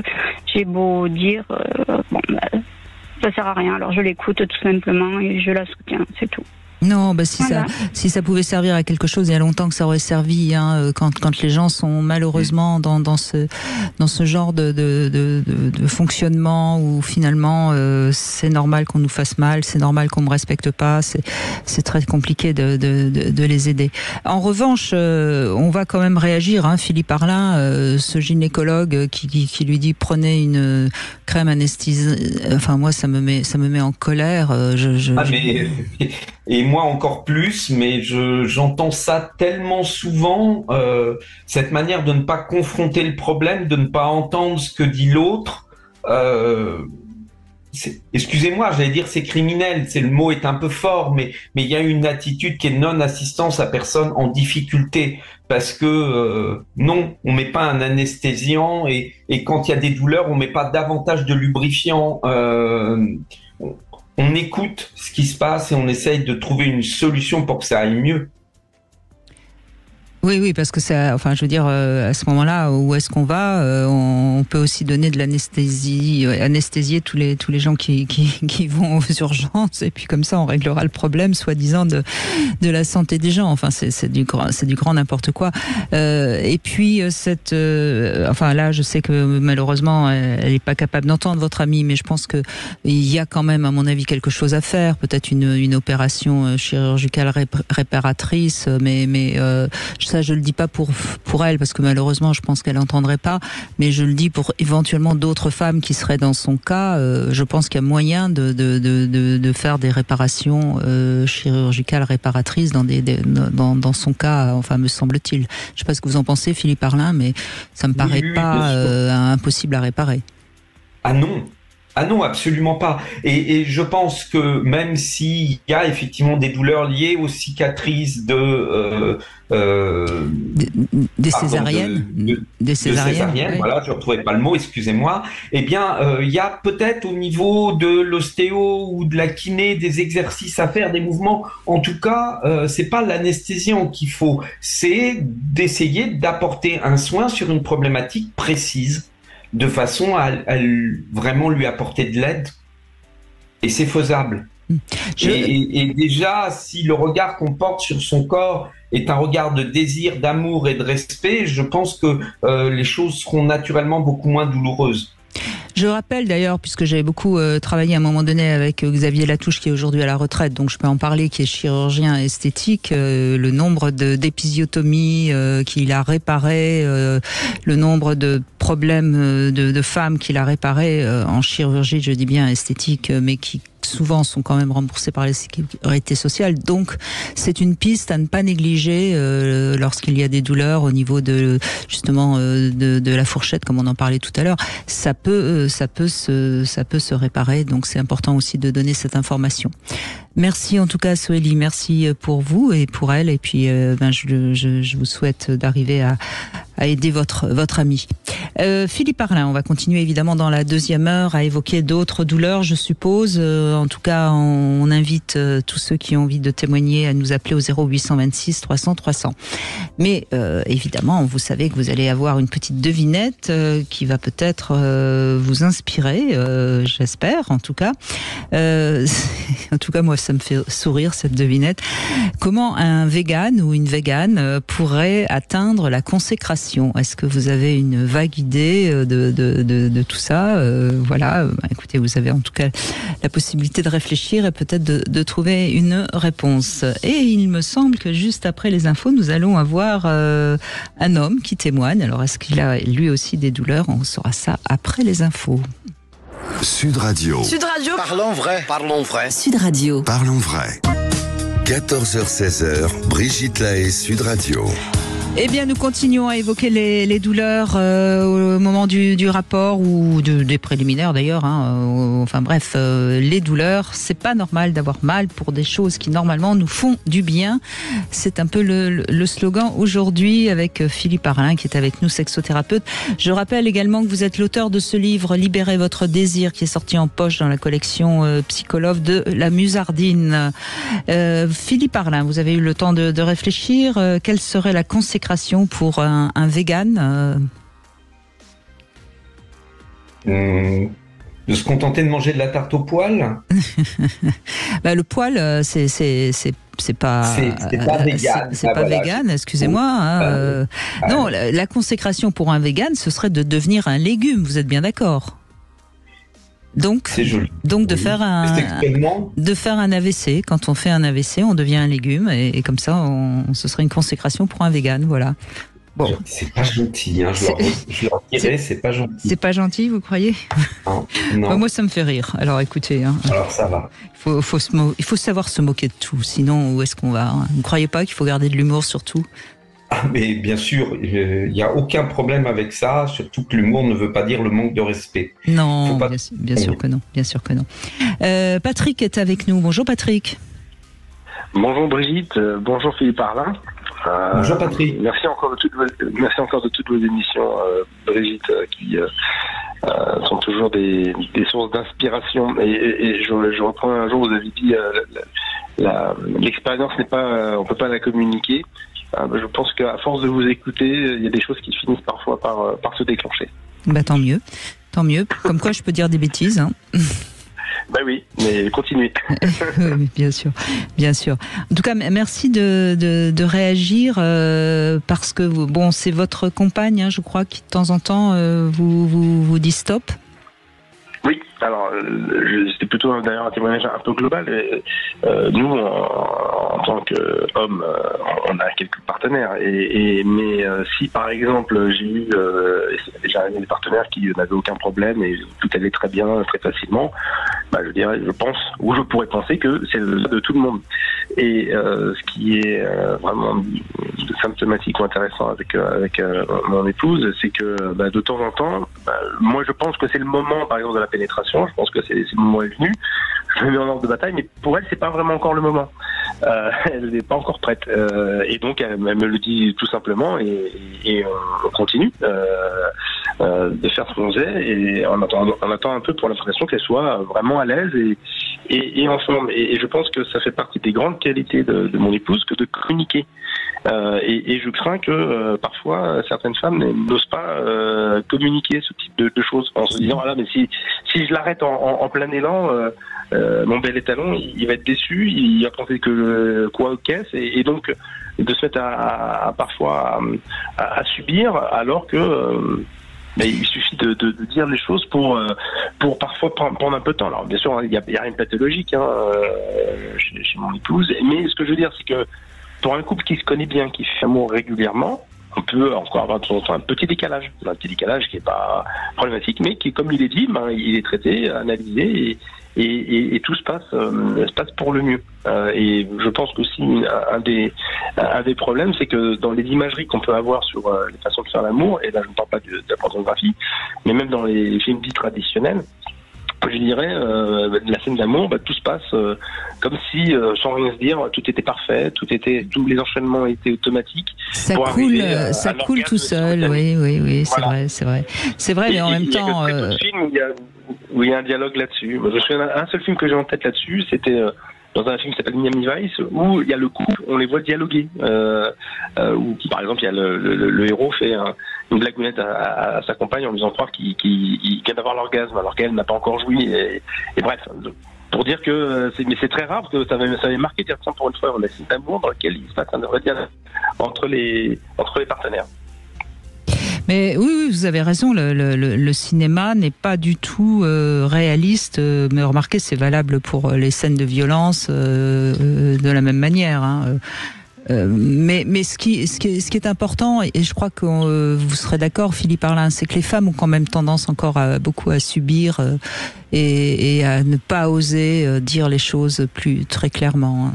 j'ai beau dire ça sert à rien. Alors je l'écoute tout simplement et je la soutiens, c'est tout. Non, si ça pouvait servir à quelque chose, il y a longtemps que ça aurait servi. Quand les gens sont malheureusement dans ce genre de fonctionnement où finalement c'est normal qu'on nous fasse mal, c'est normal qu'on me respecte pas, c'est très compliqué de les aider. En revanche, on va quand même réagir. Philippe Arlin, ce gynécologue qui lui dit prenez une crème anesthésie. Enfin moi ça me met en colère. Et moi encore plus, mais j'entends ça tellement souvent, cette manière de ne pas confronter le problème, de ne pas entendre ce que dit l'autre. Excusez-moi, j'allais dire c'est criminel, le mot est un peu fort, mais il y a une attitude qui est non-assistance à personne en difficulté, parce que non, on met pas un anesthésiant, et quand il y a des douleurs, on met pas davantage de lubrifiant. On écoute ce qui se passe et on essaye de trouver une solution pour que ça aille mieux. Oui, parce que ça, à ce moment-là, où est-ce qu'on va on peut aussi donner de l'anesthésie, anesthésier tous les gens qui vont aux urgences, et puis comme ça, on réglera le problème, soi-disant de la santé des gens. Enfin, c'est du grand n'importe quoi. Et puis là, je sais que malheureusement, elle n'est pas capable d'entendre votre amie, mais je pense que il y a quand même, à mon avis, quelque chose à faire. Peut-être une opération chirurgicale réparatrice, mais ça, je le dis pas pour elle, parce que malheureusement, je pense qu'elle n'entendrait pas, mais je le dis pour éventuellement d'autres femmes qui seraient dans son cas. Je pense qu'il y a moyen de faire des réparations chirurgicales réparatrices dans son cas, enfin, me semble-t-il. Je sais pas ce que vous en pensez, Philippe Arlin, mais ça me paraît pas impossible à réparer. Ah non, absolument pas. Et je pense que même s'il y a effectivement des douleurs liées aux cicatrices des césariennes, ouais. Voilà, je ne retrouvais pas le mot, excusez-moi. Eh bien, il y a peut-être au niveau de l'ostéo ou de la kiné des exercices à faire, des mouvements. En tout cas, c'est pas l'anesthésiant qu'il faut, c'est d'essayer d'apporter un soin sur une problématique précise, de façon à vraiment lui apporter de l'aide. Et c'est faisable. Et déjà, si le regard qu'on porte sur son corps est un regard de désir, d'amour et de respect, je pense que les choses seront naturellement beaucoup moins douloureuses. Je rappelle d'ailleurs, puisque j'avais beaucoup travaillé à un moment donné avec Xavier Latouche, qui est aujourd'hui à la retraite, donc je peux en parler, qui est chirurgien esthétique, le nombre d'épisiotomies qu'il a réparé, le nombre de problèmes de femmes qu'il a réparé en chirurgie, je dis bien esthétique, mais qui souvent sont quand même remboursés par la sécurité sociale. Donc, c'est une piste à ne pas négliger lorsqu'il y a des douleurs au niveau de justement de la fourchette, comme on en parlait tout à l'heure. Ça peut se réparer. Donc, c'est important aussi de donner cette information. Merci en tout cas, Soélie. Merci pour vous et pour elle. Et puis, je vous souhaite d'arriver à aider votre ami. Philippe Arlin, on va continuer évidemment dans la deuxième heure à évoquer d'autres douleurs, je suppose. En tout cas, on invite tous ceux qui ont envie de témoigner à nous appeler au 0826 300 300. Mais évidemment, vous savez que vous allez avoir une petite devinette qui va peut-être vous inspirer, j'espère en tout cas. En tout cas, moi, ça me fait sourire cette devinette. Comment un vegan ou une végane pourrait atteindre la consécration? Est-ce que vous avez une vague idée de tout ça? Voilà, écoutez, vous avez en tout cas la possibilité de réfléchir et peut-être de trouver une réponse. Et il me semble que juste après les infos, nous allons avoir un homme qui témoigne. Alors, est-ce qu'il a lui aussi des douleurs? On saura ça après les infos. Sud Radio. Sud Radio. Parlons vrai. Parlons vrai. Sud Radio. Parlons vrai. 14h-16h, Brigitte Lahaie, Sud Radio. Eh bien, nous continuons à évoquer les douleurs au moment du rapport ou des préliminaires d'ailleurs. Enfin bref, les douleurs, c'est pas normal d'avoir mal pour des choses qui normalement nous font du bien. C'est un peu le slogan aujourd'hui avec Philippe Arlin qui est avec nous, sexothérapeute. Je rappelle également que vous êtes l'auteur de ce livre Libérez votre désir qui est sorti en poche dans la collection Psychologue de la Musardine. Philippe Arlin, vous avez eu le temps de réfléchir. Quelle serait la consécration pour un vegan? De se contenter de manger de la tarte au poil. Le poil, c'est pas vegan. C'est pas vegan, excusez-moi. Non, la consécration pour un vegan, ce serait de devenir un légume. Vous êtes bien d'accord? Donc, de faire un AVC. Quand on fait un AVC, on devient un légume et comme ça, ce serait une consécration pour un vegan, voilà. Bon. C'est pas gentil, hein. Je leur dirais, c'est pas gentil. C'est pas gentil, vous croyez? Non. Moi, ça me fait rire. Alors, écoutez. Alors, ça va. Il faut savoir se moquer de tout, sinon, où est-ce qu'on va? Vous ne croyez pas qu'il faut garder de l'humour sur tout? Mais bien sûr, il n'y a aucun problème avec ça, surtout que l'humour ne veut pas dire le manque de respect. Non, bien sûr que non. Patrick est avec nous. Bonjour Patrick. Bonjour Brigitte, bonjour Philippe Arlin. Bonjour Patrick. Merci encore de toutes vos émissions, Brigitte, qui sont toujours des sources d'inspiration. Et je reprends un jour, vous avez dit l'expérience n'est pas, on peut pas la communiquer. Je pense qu'à force de vous écouter, il y a des choses qui finissent parfois par se déclencher. Tant mieux. Comme quoi, je peux dire des bêtises. Oui, mais continuez. Bien sûr. En tout cas, merci de réagir parce que c'est votre compagne, je crois, qui de temps en temps vous dit stop. Oui, alors c'était plutôt d'ailleurs un témoignage un peu global. Nous, en tant qu'hommes, on a quelques partenaires. Mais si par exemple j'ai eu déjà des partenaires qui n'avaient aucun problème et tout allait très bien, très facilement, je pense, ou je pourrais penser que c'est de tout le monde. Et ce qui est vraiment symptomatique ou intéressant avec mon épouse, c'est que de temps en temps, moi je pense que c'est le moment, par exemple, de la pénétration. Je pense que c'est le moment est venu. Je me mets en ordre de bataille, mais pour elle, c'est pas vraiment encore le moment. Elle n'est pas encore prête. Et donc, elle me le dit tout simplement, et on continue de faire ce qu'on faisait, et on attend un peu pour l'impression qu'elle soit vraiment à l'aise et ensemble. Et je pense que ça fait partie des grandes qualités de mon épouse que de communiquer. Et je crains que parfois certaines femmes n'osent pas communiquer ce type de choses en se disant mais si je l'arrête en plein élan, mon bel étalon il va être déçu, il va penser que quoi qu'est-ce, et donc de se mettre parfois à subir, alors que il suffit de dire les choses pour parfois prendre un peu de temps. Alors bien sûr, il y a rien de pathologique chez mon épouse, mais ce que je veux dire, c'est que pour un couple qui se connaît bien, qui fait amour régulièrement, on peut encore avoir de temps en temps un petit décalage qui est pas problématique, mais qui, comme il est dit, il est traité, analysé, et tout se passe pour le mieux. Et je pense qu'aussi un des problèmes, c'est que dans les imageries qu'on peut avoir sur les façons de faire l'amour, et là je ne parle pas de la pornographie, mais même dans les films dits traditionnels, je dirais, la scène d'amour, tout se passe comme si, sans rien se dire, tout était parfait, tous les enchaînements étaient automatiques. Ça coule tout seul, oui, c'est vrai, mais en même temps... Il y a très peu de films où il y a un dialogue là-dessus. Je me souviens d'un seul film que j'ai en tête là-dessus, c'était dans un film qui s'appelle Miami Vice, où il y a le couple, on les voit dialoguer. Où, par exemple, il y a le héros fait une blagounette à sa compagne en lui faisant croire qu'il vient d'avoir l'orgasme, alors qu'elle n'a pas encore joui. Et bref, pour dire que c'est très rare, parce que ça avait marqué, dire tiens, pour une fois, on a un film d'amour dans lequel il se passe un vrai dialogue entre les partenaires. Mais oui, vous avez raison, le cinéma n'est pas du tout réaliste, mais remarquez, c'est valable pour les scènes de violence de la même manière. Mais ce qui est important, et je crois que vous serez d'accord, Philippe Arlin, c'est que les femmes ont quand même tendance encore beaucoup à subir et à ne pas oser dire les choses très clairement.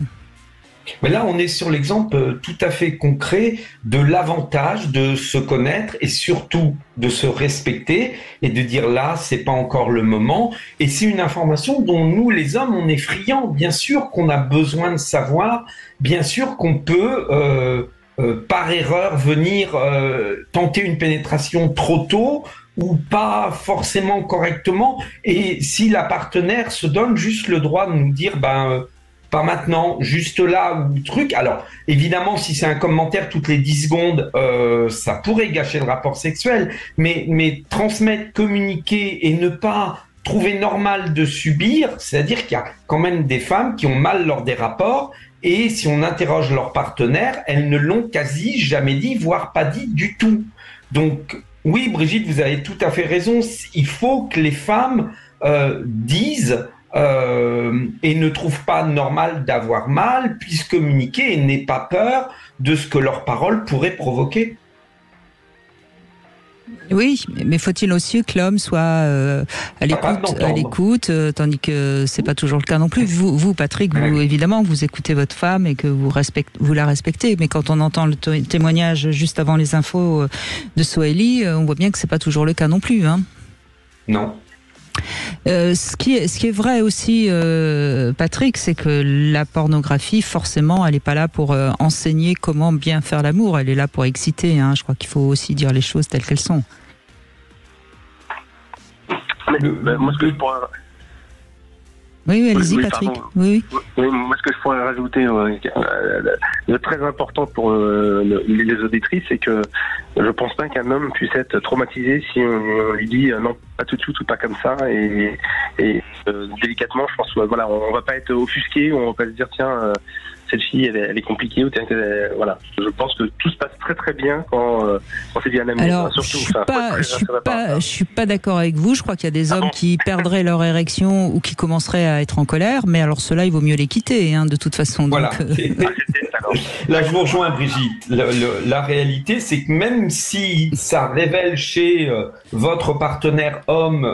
Mais là, on est sur l'exemple tout à fait concret de l'avantage de se connaître et surtout de se respecter et de dire là, c'est pas encore le moment. Et c'est une information dont nous, les hommes, on est friands. Bien sûr qu'on a besoin de savoir, bien sûr qu'on peut, par erreur, venir tenter une pénétration trop tôt ou pas forcément correctement. Et si la partenaire se donne juste le droit de nous dire, pas maintenant, juste là ou truc. Alors, évidemment, si c'est un commentaire toutes les 10 secondes, ça pourrait gâcher le rapport sexuel, mais transmettre, communiquer et ne pas trouver normal de subir, c'est-à-dire qu'il y a quand même des femmes qui ont mal lors des rapports, et si on interroge leur partenaire, elles ne l'ont quasi jamais dit, voire pas dit du tout. Donc, oui, Brigitte, vous avez tout à fait raison, il faut que les femmes disent... et ne trouvent pas normal d'avoir mal, puissent communiquer et n'aient pas peur de ce que leurs paroles pourraient provoquer. Oui, mais faut-il aussi que l'homme soit à l'écoute, tandis que c'est pas toujours le cas non plus. Vous Patrick, vous, évidemment, vous écoutez votre femme et que vous la respectez, mais quand on entend le témoignage juste avant les infos de Soélie, on voit bien que c'est pas toujours le cas non plus. Non. Ce qui est vrai aussi, Patrick, c'est que la pornographie, forcément, elle n'est pas là pour enseigner comment bien faire l'amour, elle est là pour exciter. Je crois qu'il faut aussi dire les choses telles qu'elles sont. Moi, ce que je pourrais... Oui, allez-y, Patrick. Oui, moi, ce que je pourrais rajouter, de très important pour les auditrices, c'est que je pense pas qu'un homme puisse être traumatisé si on lui dit non, pas tout de suite ou pas comme ça, et délicatement, je pense, voilà, on va pas être offusqué, on va pas se dire tiens, cette fille, elle est compliquée, ou voilà. Je pense que tout se passe très très bien quand c'est bien amour. Alors, je suis pas d'accord avec vous. Je crois qu'il y a des hommes qui perdraient leur érection ou qui commenceraient à être en colère, mais alors ceux-là, il vaut mieux les quitter, de toute façon. Voilà. Donc, Là, je vous rejoins, Brigitte. La réalité, c'est que même si ça révèle chez votre partenaire homme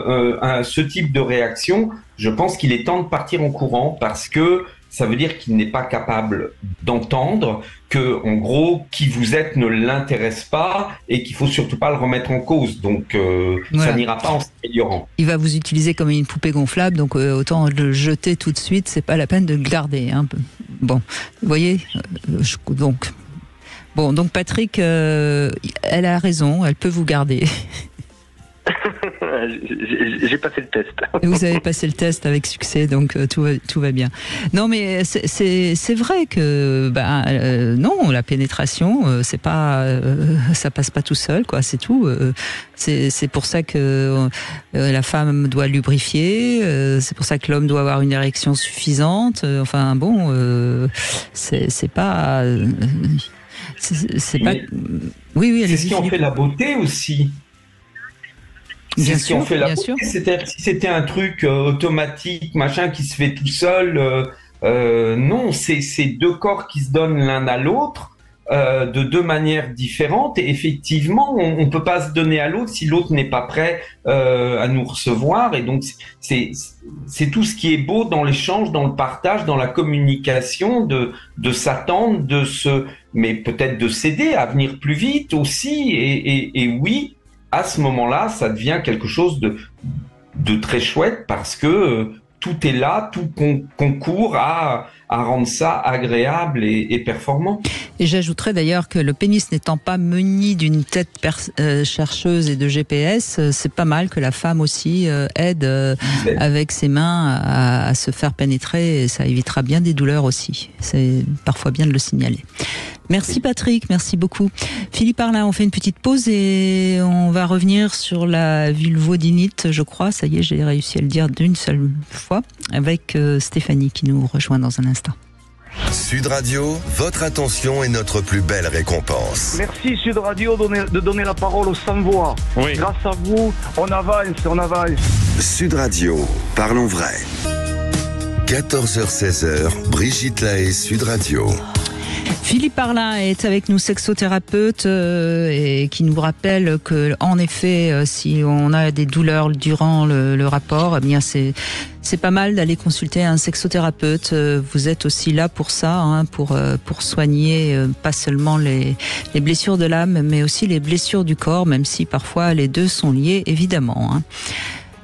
ce type de réaction, je pense qu'il est temps de partir en courant, parce que ça veut dire qu'il n'est pas capable d'entendre que, en gros, qui vous êtes ne l'intéresse pas et qu'il faut surtout pas le remettre en cause. Donc, ça n'ira pas en s'améliorant. Il va vous utiliser comme une poupée gonflable, donc autant le jeter tout de suite. C'est pas la peine de le garder. Bon, vous voyez. Donc Patrick, elle a raison. Elle peut vous garder. J'ai passé le test. Vous avez passé le test avec succès, donc tout va bien. Non, mais c'est vrai que non, la pénétration, c'est pas, ça passe pas tout seul, quoi. C'est tout. C'est pour ça que la femme doit lubrifier. C'est pour ça que l'homme doit avoir une érection suffisante. Enfin bon, c'est pas. C'est pas. Oui, c'est ce qui en fait la beauté aussi. Bien sûr, bien sûr. C'est-à-dire si c'était un truc automatique, machin, qui se fait tout seul, non, c'est deux corps qui se donnent l'un à l'autre de deux manières différentes. Et effectivement, on peut pas se donner à l'autre si l'autre n'est pas prêt à nous recevoir. Et donc, c'est tout ce qui est beau dans l'échange, dans le partage, dans la communication, de s'attendre, mais peut-être de s'aider à venir plus vite aussi. Et oui, à ce moment-là, ça devient quelque chose de très chouette parce que tout est là, tout concourt à rendre ça agréable et performant. Et j'ajouterais d'ailleurs que le pénis n'étant pas muni d'une tête chercheuse et de GPS, c'est pas mal que la femme aussi aide avec ses mains à se faire pénétrer et ça évitera bien des douleurs aussi. C'est parfois bien de le signaler. Merci Patrick, merci beaucoup. Philippe Arlin, on fait une petite pause et on va revenir sur la vulvodinite, je crois. Ça y est, j'ai réussi à le dire d'une seule fois, avec Stéphanie qui nous rejoint dans un instant. Sud Radio, votre attention est notre plus belle récompense. Merci Sud Radio de donner la parole aux sans-voix. Oui. Grâce à vous, on avance. Sud Radio, parlons vrai. 14h-16h, Brigitte Lahaie, Sud Radio. Philippe Arlin est avec nous, sexothérapeute, et qui nous rappelle que, en effet, si on a des douleurs durant le rapport, eh bien c'est pas mal d'aller consulter un sexothérapeute. Vous êtes aussi là pour ça, hein, pour soigner pas seulement les blessures de l'âme, mais aussi les blessures du corps, même si parfois les deux sont liés, évidemment. Hein.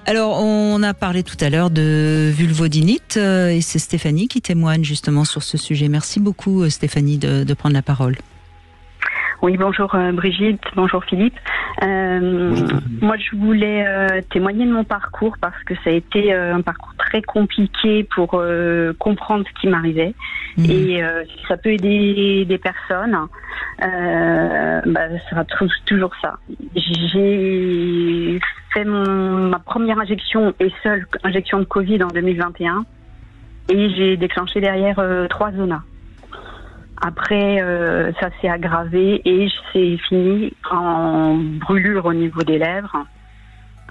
Alors, on a parlé tout à l'heure de vulvodinite et c'est Stéphanie qui témoigne justement sur ce sujet. Merci beaucoup Stéphanie de prendre la parole. Oui, bonjour Brigitte, bonjour Philippe. Moi, je voulais témoigner de mon parcours parce que ça a été un parcours très compliqué pour comprendre ce qui m'arrivait. Et si ça peut aider des personnes, ça sera toujours ça. J'ai fait ma première injection et seule injection de Covid en 2021 et j'ai déclenché derrière 3 zonas. Après, ça s'est aggravé et c'est fini en brûlure au niveau des lèvres.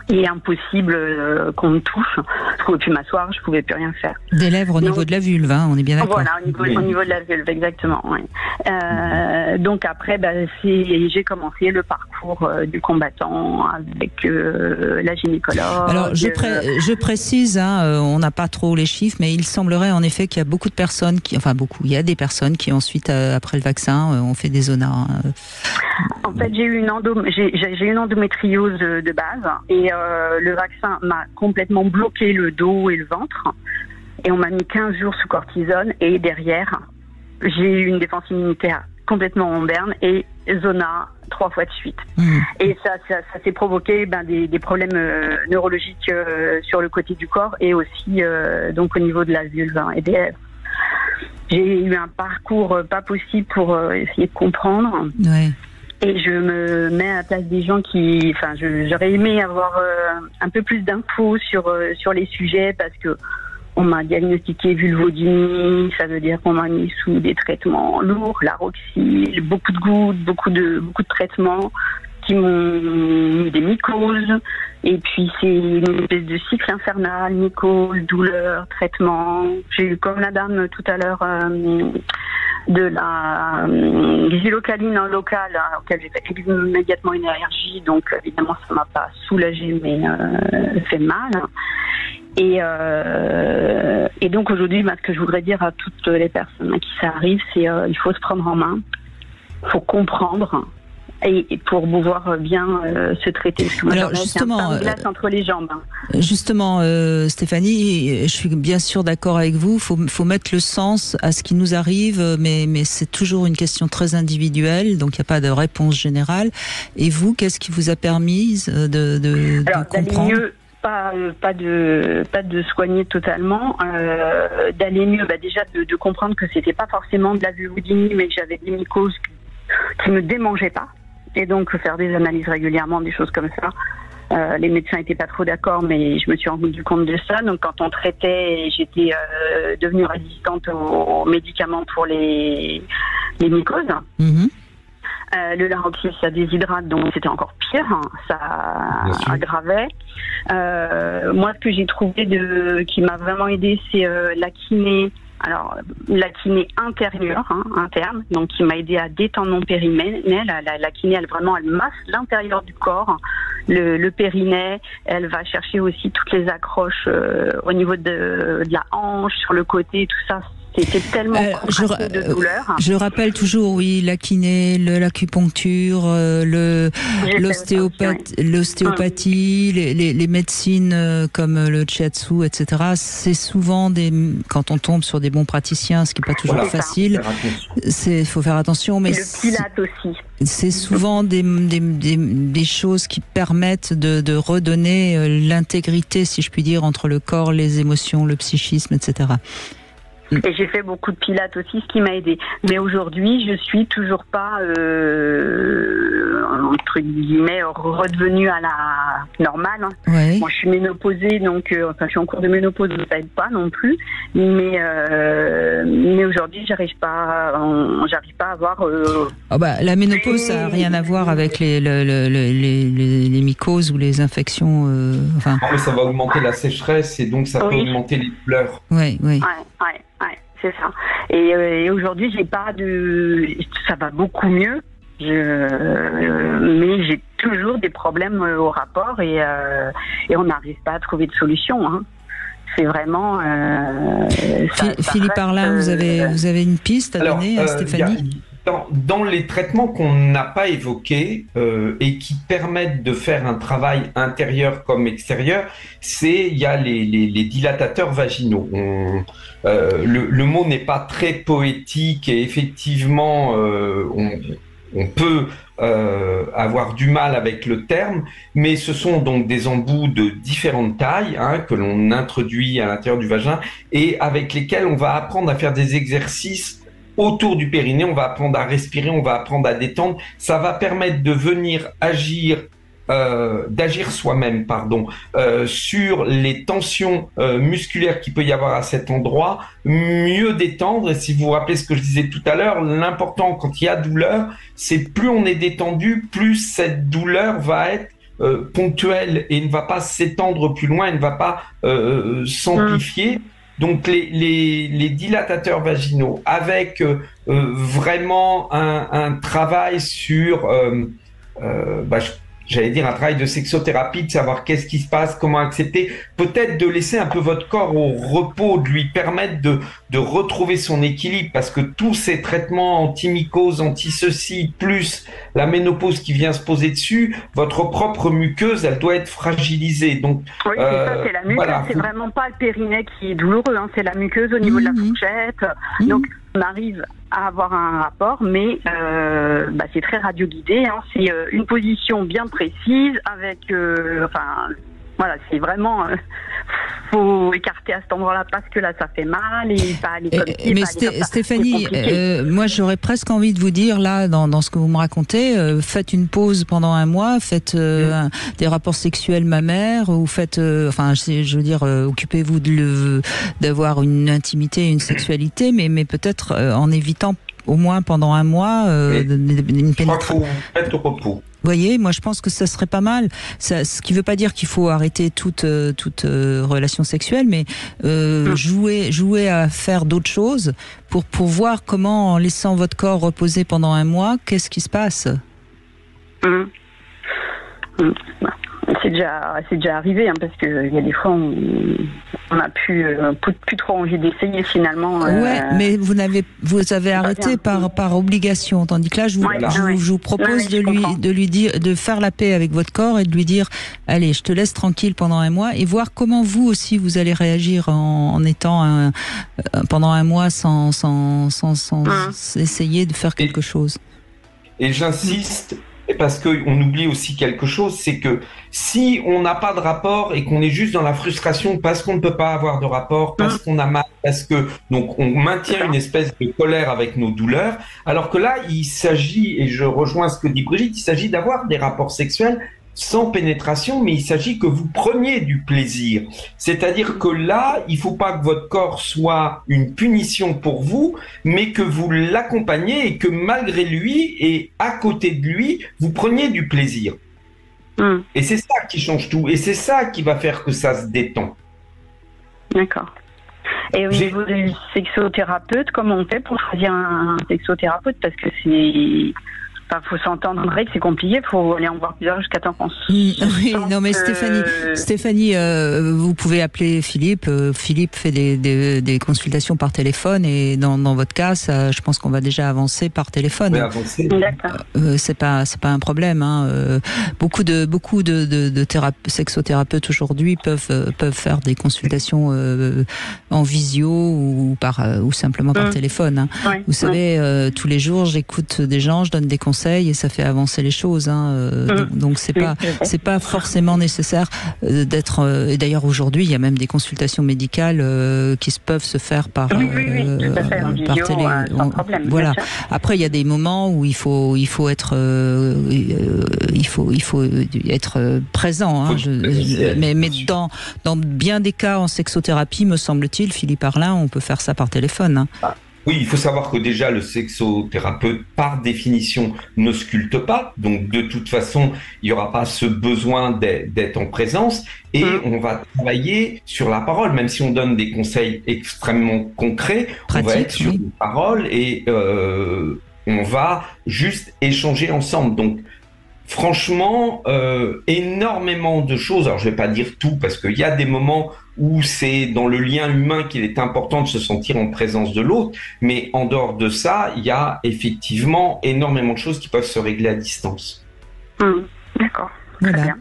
Et impossible qu'on me touche. Je pouvais plus m'asseoir, je pouvais plus rien faire. Des lèvres au niveau de la vulve, hein, on est bien d'accord. Voilà, au niveau de la vulve, exactement. Oui. Donc après, j'ai commencé le parcours du combattant avec la gynécologue. Alors je précise, hein, on n'a pas trop les chiffres, mais il semblerait en effet qu'il y a beaucoup de personnes il y a des personnes qui ensuite, après le vaccin, ont fait des zonas. En fait, j'ai eu une endométriose de base et le vaccin m'a complètement bloqué le dos et le ventre et on m'a mis 15 jours sous cortisone et derrière, j'ai eu une défense immunitaire complètement en berne et zona 3 fois de suite. Et ça s'est provoqué des problèmes neurologiques sur le côté du corps et aussi donc au niveau de la vulve et des lèvres. J'ai eu un parcours pas possible pour essayer de comprendre. Ouais. Et je me mets à la place des gens j'aurais aimé avoir un peu plus d'infos sur les sujets parce que on m'a diagnostiqué vulvodynie, ça veut dire qu'on m'a mis sous des traitements lourds, la Roxil, beaucoup de gouttes, beaucoup de traitements qui m'ont mis des mycoses. Et puis c'est une espèce de cycle infernal, mycose, douleur, traitement. J'ai eu comme la dame tout à l'heure de la xylocaline en local auquel j'ai fait immédiatement une allergie, donc évidemment ça m'a pas soulagée mais fait mal. Et donc aujourd'hui, ce que je voudrais dire à toutes les personnes à qui ça arrive, c'est il faut se prendre en main, il faut comprendre et pour pouvoir bien se traiter. Parce que moi, alors justement, un glace entre les jambes. Justement, Stéphanie, je suis bien sûr d'accord avec vous. Faut mettre le sens à ce qui nous arrive, mais c'est toujours une question très individuelle, donc il n'y a pas de réponse générale. Et vous, qu'est-ce qui vous a permis de comprendre? Mieux, pas de soigner totalement, d'aller mieux, déjà de comprendre que c'était pas forcément de la vulvodynie, mais que j'avais des mycoses qui me démangeaient pas, et donc faire des analyses régulièrement, des choses comme ça. Les médecins n'étaient pas trop d'accord, mais je me suis rendu compte de ça. Donc quand on traitait, j'étais devenue résistante aux médicaments pour les mycoses. Mm-hmm. Le Laroxyl, ça déshydrate, donc c'était encore pire, ça aggravait. Moi, ce que j'ai trouvé qui m'a vraiment aidé, c'est la kiné. Alors, la kiné intérieure, interne, donc qui m'a aidé à détendre mon périnée. La kiné, elle masse l'intérieur du corps, le périnée. Elle va chercher aussi toutes les accroches au niveau de la hanche, sur le côté, tout ça. C'était tellement de douleur. Je rappelle toujours, oui, la kiné, l'acupuncture, l'ostéopathie, les médecines comme le shiatsu, etc. C'est souvent quand on tombe sur des bons praticiens, ce qui n'est pas toujours facile. Il faut faire attention, mais le pilate aussi. C'est souvent des choses qui permettent de redonner l'intégrité, si je puis dire, entre le corps, les émotions, le psychisme, etc. Et j'ai fait beaucoup de pilates aussi, ce qui m'a aidé. Mais aujourd'hui, je suis toujours pas entre guillemets redevenue à la normale. Ouais. Moi, je suis ménopausée, donc je suis en cours de ménopause, ça aide pas non plus. Mais aujourd'hui, j'arrive pas à avoir. La ménopause, ça n'a rien à voir avec les mycoses ou les infections. Ça va augmenter la sécheresse et donc ça peut augmenter les douleurs. Oui. Ouais, c'est ça. Et aujourd'hui, ça va beaucoup mieux. Mais j'ai toujours des problèmes au rapport et on n'arrive pas à trouver de solution. C'est vraiment. Philippe Arlin, vous avez une piste à donner à Stéphanie? Dans les traitements qu'on n'a pas évoqués et qui permettent de faire un travail intérieur comme extérieur, il y a les dilatateurs vaginaux. Le mot n'est pas très poétique et effectivement, on peut avoir du mal avec le terme, mais ce sont donc des embouts de différentes tailles que l'on introduit à l'intérieur du vagin et avec lesquels on va apprendre à faire des exercices autour du périnée, on va apprendre à respirer, on va apprendre à détendre. Ça va permettre de venir d'agir soi-même, sur les tensions musculaires qu'il peut y avoir à cet endroit, mieux détendre. Et si vous vous rappelez ce que je disais tout à l'heure, l'important quand il y a douleur, c'est plus on est détendu, plus cette douleur va être ponctuelle et ne va pas s'étendre plus loin, elle ne va pas s'amplifier. Donc les dilatateurs vaginaux avec vraiment un travail sur, j'allais dire un travail de sexothérapie, de savoir qu'est-ce qui se passe, comment accepter, peut-être de laisser un peu votre corps au repos, de lui permettre de retrouver son équilibre, parce que tous ces traitements anti-mycose, anti-ceci, plus la ménopause qui vient se poser dessus, votre propre muqueuse, elle doit être fragilisée. Donc, oui, c'est ça, c'est la muqueuse, c'est vraiment pas le périnée qui est douloureux, c'est la muqueuse au niveau de la fourchette. Donc, on arrive à avoir un rapport, mais c'est très radio-guidé. C'est une position bien précise avec... c'est vraiment... faut écarter à cet endroit-là parce que là, ça fait mal et pas aller comme ci, mais Stéphanie, moi, j'aurais presque envie de vous dire, là, dans ce que vous me racontez, faites une pause pendant un mois, faites des rapports sexuels mammaires, ou faites... occupez-vous d'avoir une intimité, une sexualité, mais peut-être en évitant au moins pendant un mois une pénétration. Faites au repos. Vous voyez, moi je pense que ça serait pas mal. Ce qui ne veut pas dire qu'il faut arrêter toute relation sexuelle, mais jouer à faire d'autres choses pour voir comment, en laissant votre corps reposer pendant un mois, qu'est-ce qui se passe. C'est déjà arrivé, parce qu'il y a des fois on n'a plus trop envie d'essayer finalement. Ouais, mais vous avez arrêté par obligation, tandis que là je vous propose de lui dire, de faire la paix avec votre corps et de lui dire, allez, je te laisse tranquille pendant un mois, et voir comment vous aussi vous allez réagir en étant pendant un mois sans essayer de faire quelque chose. Et j'insiste, parce qu'on oublie aussi quelque chose, c'est que si on n'a pas de rapport et qu'on est juste dans la frustration parce qu'on ne peut pas avoir de rapport, parce qu'on a mal, donc on maintient une espèce de colère avec nos douleurs, alors que là, il s'agit, et je rejoins ce que dit Brigitte, il s'agit d'avoir des rapports sexuels sans pénétration, mais il s'agit que vous preniez du plaisir. C'est-à-dire que là, il ne faut pas que votre corps soit une punition pour vous, mais que vous l'accompagnez et que malgré lui et à côté de lui, vous preniez du plaisir. Et c'est ça qui change tout. Et c'est ça qui va faire que ça se détend. D'accord. Et au niveau du sexothérapeute, comment on fait pour choisir un sexothérapeute? Parce que c'est... faut s'entendre, que c'est compliqué, il faut aller en voir plusieurs jusqu'à temps qu'on se... Oui, non mais Stéphanie, vous pouvez appeler Philippe. Philippe fait des consultations par téléphone, et dans votre cas, je pense qu'on va déjà avancer par téléphone. D'accord. C'est pas un problème. Beaucoup de sexothérapeutes aujourd'hui peuvent faire des consultations en visio ou simplement par téléphone. Oui, vous savez, tous les jours, j'écoute des gens, je donne des conseils et ça fait avancer les choses. Donc c'est pas forcément nécessaire d'être. Et d'ailleurs aujourd'hui, il y a même des consultations médicales qui peuvent se faire par télé. Sans problème, voilà. Après, il y a des moments où il faut être présent. Mais dans bien des cas en sexothérapie, me semble-t-il, Philippe Arlin, on peut faire ça par téléphone. Oui, il faut savoir que déjà le sexothérapeute, par définition, ne sculpte pas. Donc de toute façon, il n'y aura pas ce besoin d'être en présence. Et on va travailler sur la parole, même si on donne des conseils extrêmement concrets. On va être sur une parole et on va juste échanger ensemble. Donc franchement, énormément de choses. Alors je vais pas dire tout, parce qu'il y a des moments où c'est dans le lien humain qu'il est important de se sentir en présence de l'autre, mais en dehors de ça, il y a effectivement énormément de choses qui peuvent se régler à distance. D'accord. Très bien.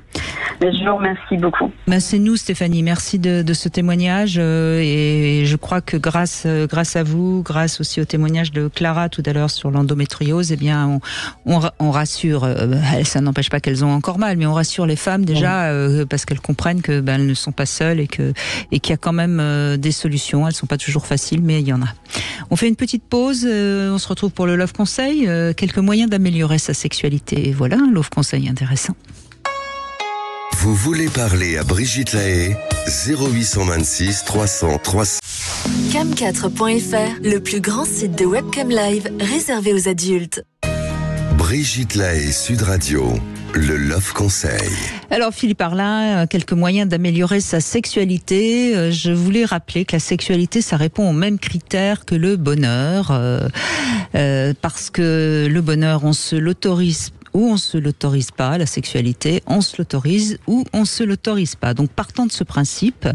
Mais je vous remercie beaucoup. C'est nous, Stéphanie. Merci de ce témoignage. Et je crois que grâce à vous, grâce aussi au témoignage de Clara tout à l'heure sur l'endométriose, eh bien, on rassure. Ça n'empêche pas qu'elles ont encore mal, mais on rassure les femmes déjà parce qu'elles comprennent que elles ne sont pas seules et qu'il y a quand même des solutions. Elles sont pas toujours faciles, mais il y en a. On fait une petite pause. On se retrouve pour le Love Conseil. Quelques moyens d'améliorer sa sexualité. Et voilà, un Love Conseil intéressant. Vous voulez parler à Brigitte Lahaie, 0826 300 300. Cam4.fr, le plus grand site de webcam live réservé aux adultes. Brigitte Lahaie, Sud Radio, le Love Conseil. Alors Philippe Arlin, quelques moyens d'améliorer sa sexualité. Je voulais rappeler que la sexualité, ça répond aux mêmes critères que le bonheur, parce que le bonheur, on se l'autorise ou on se l'autorise pas, la sexualité, on se l'autorise ou on se l'autorise pas. Donc partant de ce principe,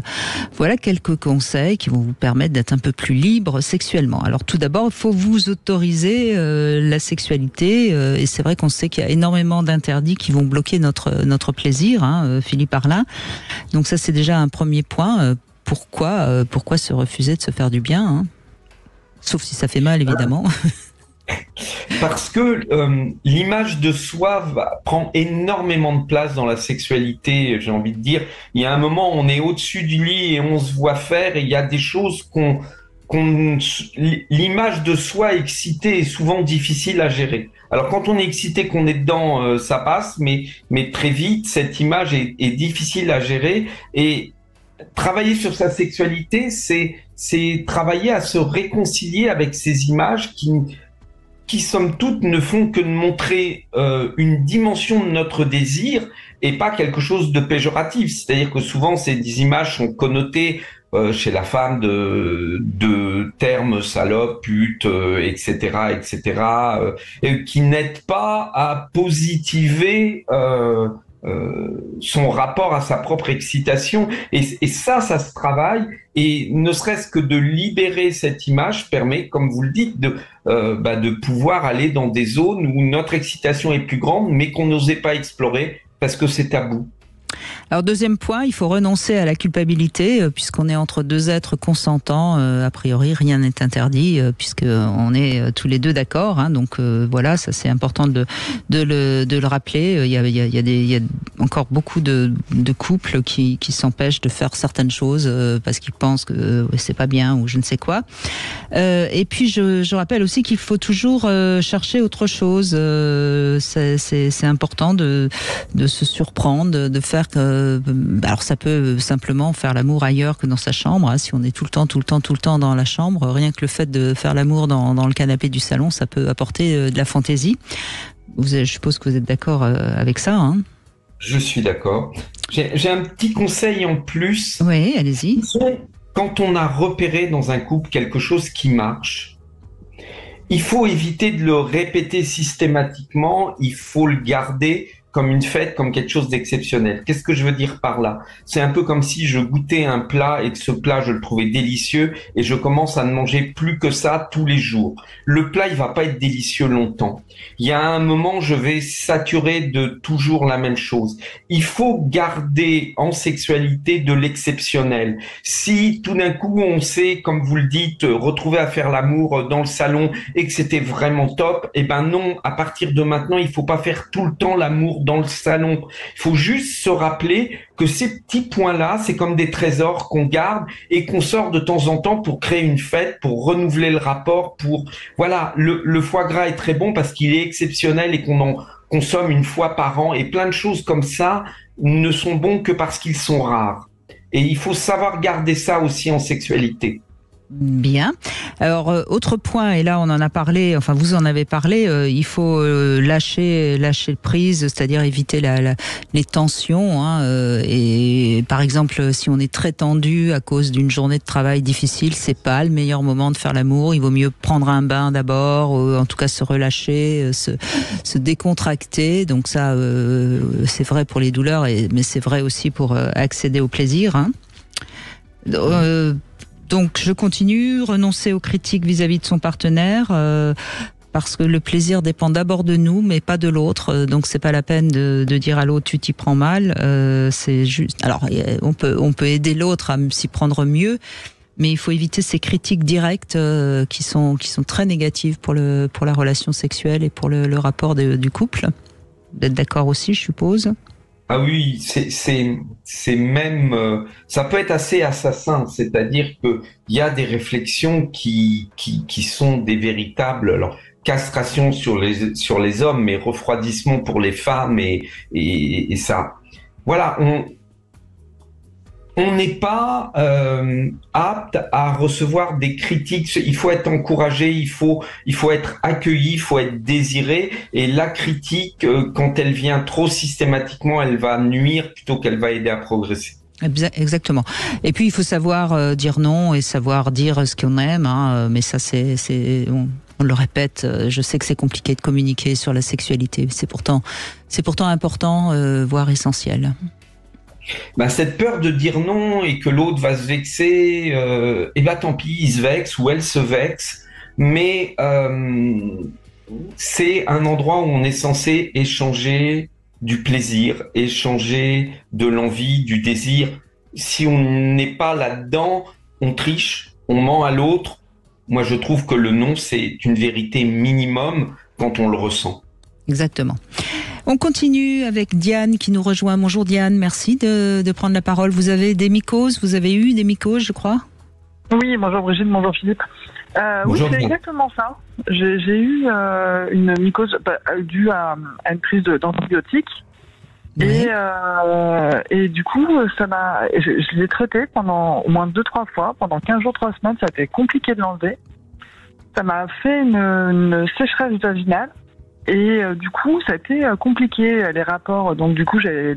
voilà quelques conseils qui vont vous permettre d'être un peu plus libre sexuellement. Alors tout d'abord, il faut vous autoriser la sexualité, et c'est vrai qu'on sait qu'il y a énormément d'interdits qui vont bloquer notre plaisir, Philippe Arlin. Donc ça c'est déjà un premier point. Pourquoi se refuser de se faire du bien, sauf si ça fait mal évidemment. Parce que l'image de soi prend énormément de place dans la sexualité, j'ai envie de dire. Il y a un moment, on est au-dessus du lit et on se voit faire, et il y a des choses l'image de soi excitée est souvent difficile à gérer. Alors quand on est excité, qu'on est dedans, ça passe, mais très vite, cette image est difficile à gérer. Et travailler sur sa sexualité, c'est travailler à se réconcilier avec ces images qui somme toute ne font que de montrer une dimension de notre désir et pas quelque chose de péjoratif. C'est-à-dire que souvent ces images sont connotées chez la femme de termes salope, pute, etc., qui n'aident pas à positiver son rapport à sa propre excitation. Et ça se travaille. Et ne serait-ce que de libérer cette image permet, comme vous le dites, de pouvoir aller dans des zones où notre excitation est plus grande, mais qu'on n'osait pas explorer parce que c'est tabou. Alors deuxième point, il faut renoncer à la culpabilité puisqu'on est entre deux êtres consentants. A priori, rien n'est interdit puisqu'on est tous les deux d'accord. Hein, donc voilà, ça c'est important de le rappeler. Il y a encore beaucoup de couples qui s'empêchent de faire certaines choses parce qu'ils pensent que c'est pas bien ou je ne sais quoi. Et puis je rappelle aussi qu'il faut toujours chercher autre chose. C'est important de se surprendre, de faire alors ça peut simplement faire l'amour ailleurs que dans sa chambre. Hein, si on est tout le temps dans la chambre, rien que le fait de faire l'amour dans le canapé du salon, ça peut apporter de la fantaisie. Je suppose que vous êtes d'accord avec ça. Hein ? Je suis d'accord. J'ai un petit conseil en plus. Oui, allez-y. Quand on a repéré dans un couple quelque chose qui marche, il faut éviter de le répéter systématiquement, il faut le garder comme une fête, comme quelque chose d'exceptionnel. Qu'est-ce que je veux dire par là? C'est un peu comme si je goûtais un plat et que ce plat, je le trouvais délicieux et je commence à ne manger plus que ça tous les jours. Le plat, il va pas être délicieux longtemps. Il y a un moment, je vais saturer de toujours la même chose. Il faut garder en sexualité de l'exceptionnel. Si tout d'un coup, on s'est, comme vous le dites, retrouvé à faire l'amour dans le salon et que c'était vraiment top, eh ben non, à partir de maintenant, il faut pas faire tout le temps l'amour dans le salon. Il faut juste se rappeler que ces petits points-là, c'est comme des trésors qu'on garde et qu'on sort de temps en temps pour créer une fête, pour renouveler le rapport, voilà, le foie gras est très bon parce qu'il est exceptionnel et qu'on en consomme une fois par an et plein de choses comme ça ne sont bons que parce qu'ils sont rares. Et il faut savoir garder ça aussi en sexualité. Bien. Alors, autre point, et là on en a parlé, enfin vous en avez parlé, il faut lâcher prise, c'est-à-dire éviter les tensions. Hein, et par exemple, si on est très tendu à cause d'une journée de travail difficile, c'est pas le meilleur moment de faire l'amour. Il vaut mieux prendre un bain d'abord, ou en tout cas se relâcher, se décontracter. Donc ça, c'est vrai pour les douleurs, mais c'est vrai aussi pour accéder au plaisir. Hein. Donc je continue, renoncer aux critiques vis-à-vis de son partenaire, parce que le plaisir dépend d'abord de nous, mais pas de l'autre. Donc c'est pas la peine de dire à l'autre tu t'y prends mal. C'est juste. Alors on peut aider l'autre à s'y prendre mieux, mais il faut éviter ces critiques directes qui sont très négatives pour la relation sexuelle et pour le rapport du couple. Vous êtes d'accord aussi, je suppose? Ah oui, c'est même, ça peut être assez assassin, c'est-à-dire que il y a des réflexions qui sont des véritables, alors castration sur les hommes, mais refroidissement pour les femmes et ça. Voilà, on n'est pas apte à recevoir des critiques. Il faut être encouragé, il faut être accueilli, il faut être désiré. Et la critique, quand elle vient trop systématiquement, elle va nuire plutôt qu'elle va aider à progresser. Exactement. Et puis il faut savoir dire non et savoir dire ce qu'on aime. Hein, mais ça, on le répète. Je sais que c'est compliqué de communiquer sur la sexualité. C'est pourtant important, voire essentiel. Cette peur de dire non et que l'autre va se vexer, tant pis, il se vexe ou elle se vexe, mais c'est un endroit où on est censé échanger du plaisir, échanger de l'envie, du désir. Si on n'est pas là-dedans, on triche, on ment à l'autre. Moi, je trouve que le non, c'est une vérité minimum quand on le ressent. Exactement. On continue avec Diane qui nous rejoint. Bonjour Diane, merci de prendre la parole. Vous avez des mycoses, vous avez eu des mycoses, je crois? Oui, bonjour Brigitte, bonjour Philippe. Bonjour, oui, c'est exactement ça. J'ai eu une mycose due à une prise d'antibiotiques. Oui. Et du coup, je l'ai traité pendant au moins 2-3 fois, pendant 15 jours, 3 semaines. Ça a été compliqué de l'enlever. Ça m'a fait une sécheresse vaginale. Et du coup, ça a été compliqué, les rapports. Donc du coup, j'étais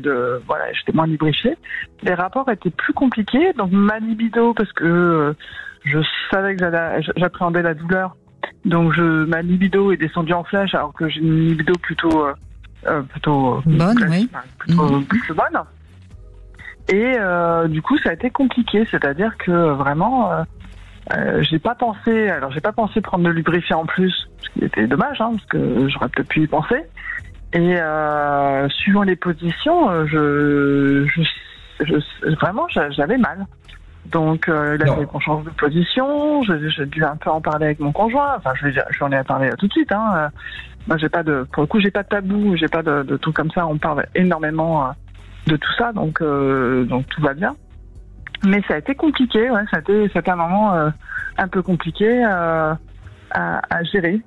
moins lubrifiée. Les rapports étaient plus compliqués. Donc ma libido, parce que je savais que j'appréhendais la douleur. Donc ma libido est descendue en flèche, alors que j'ai une libido plutôt plutôt bonne, oui. Plutôt bonne. Et du coup, ça a été compliqué, c'est-à-dire que vraiment, j'ai pas pensé prendre le lubrifiant en plus, ce qui était dommage, parce que j'aurais peut-être pu y penser. Et suivant les positions, vraiment, j'avais mal. Donc, il a fallu qu'on change de position. J'ai dû un peu en parler avec mon conjoint. Enfin, j'en ai parlé tout de suite. Moi, pour le coup, j'ai pas de tabou, j'ai pas de trucs comme ça. On parle énormément de tout ça, donc tout va bien. Mais ça a été compliqué. Ouais, c'était un moment un peu compliqué à gérer.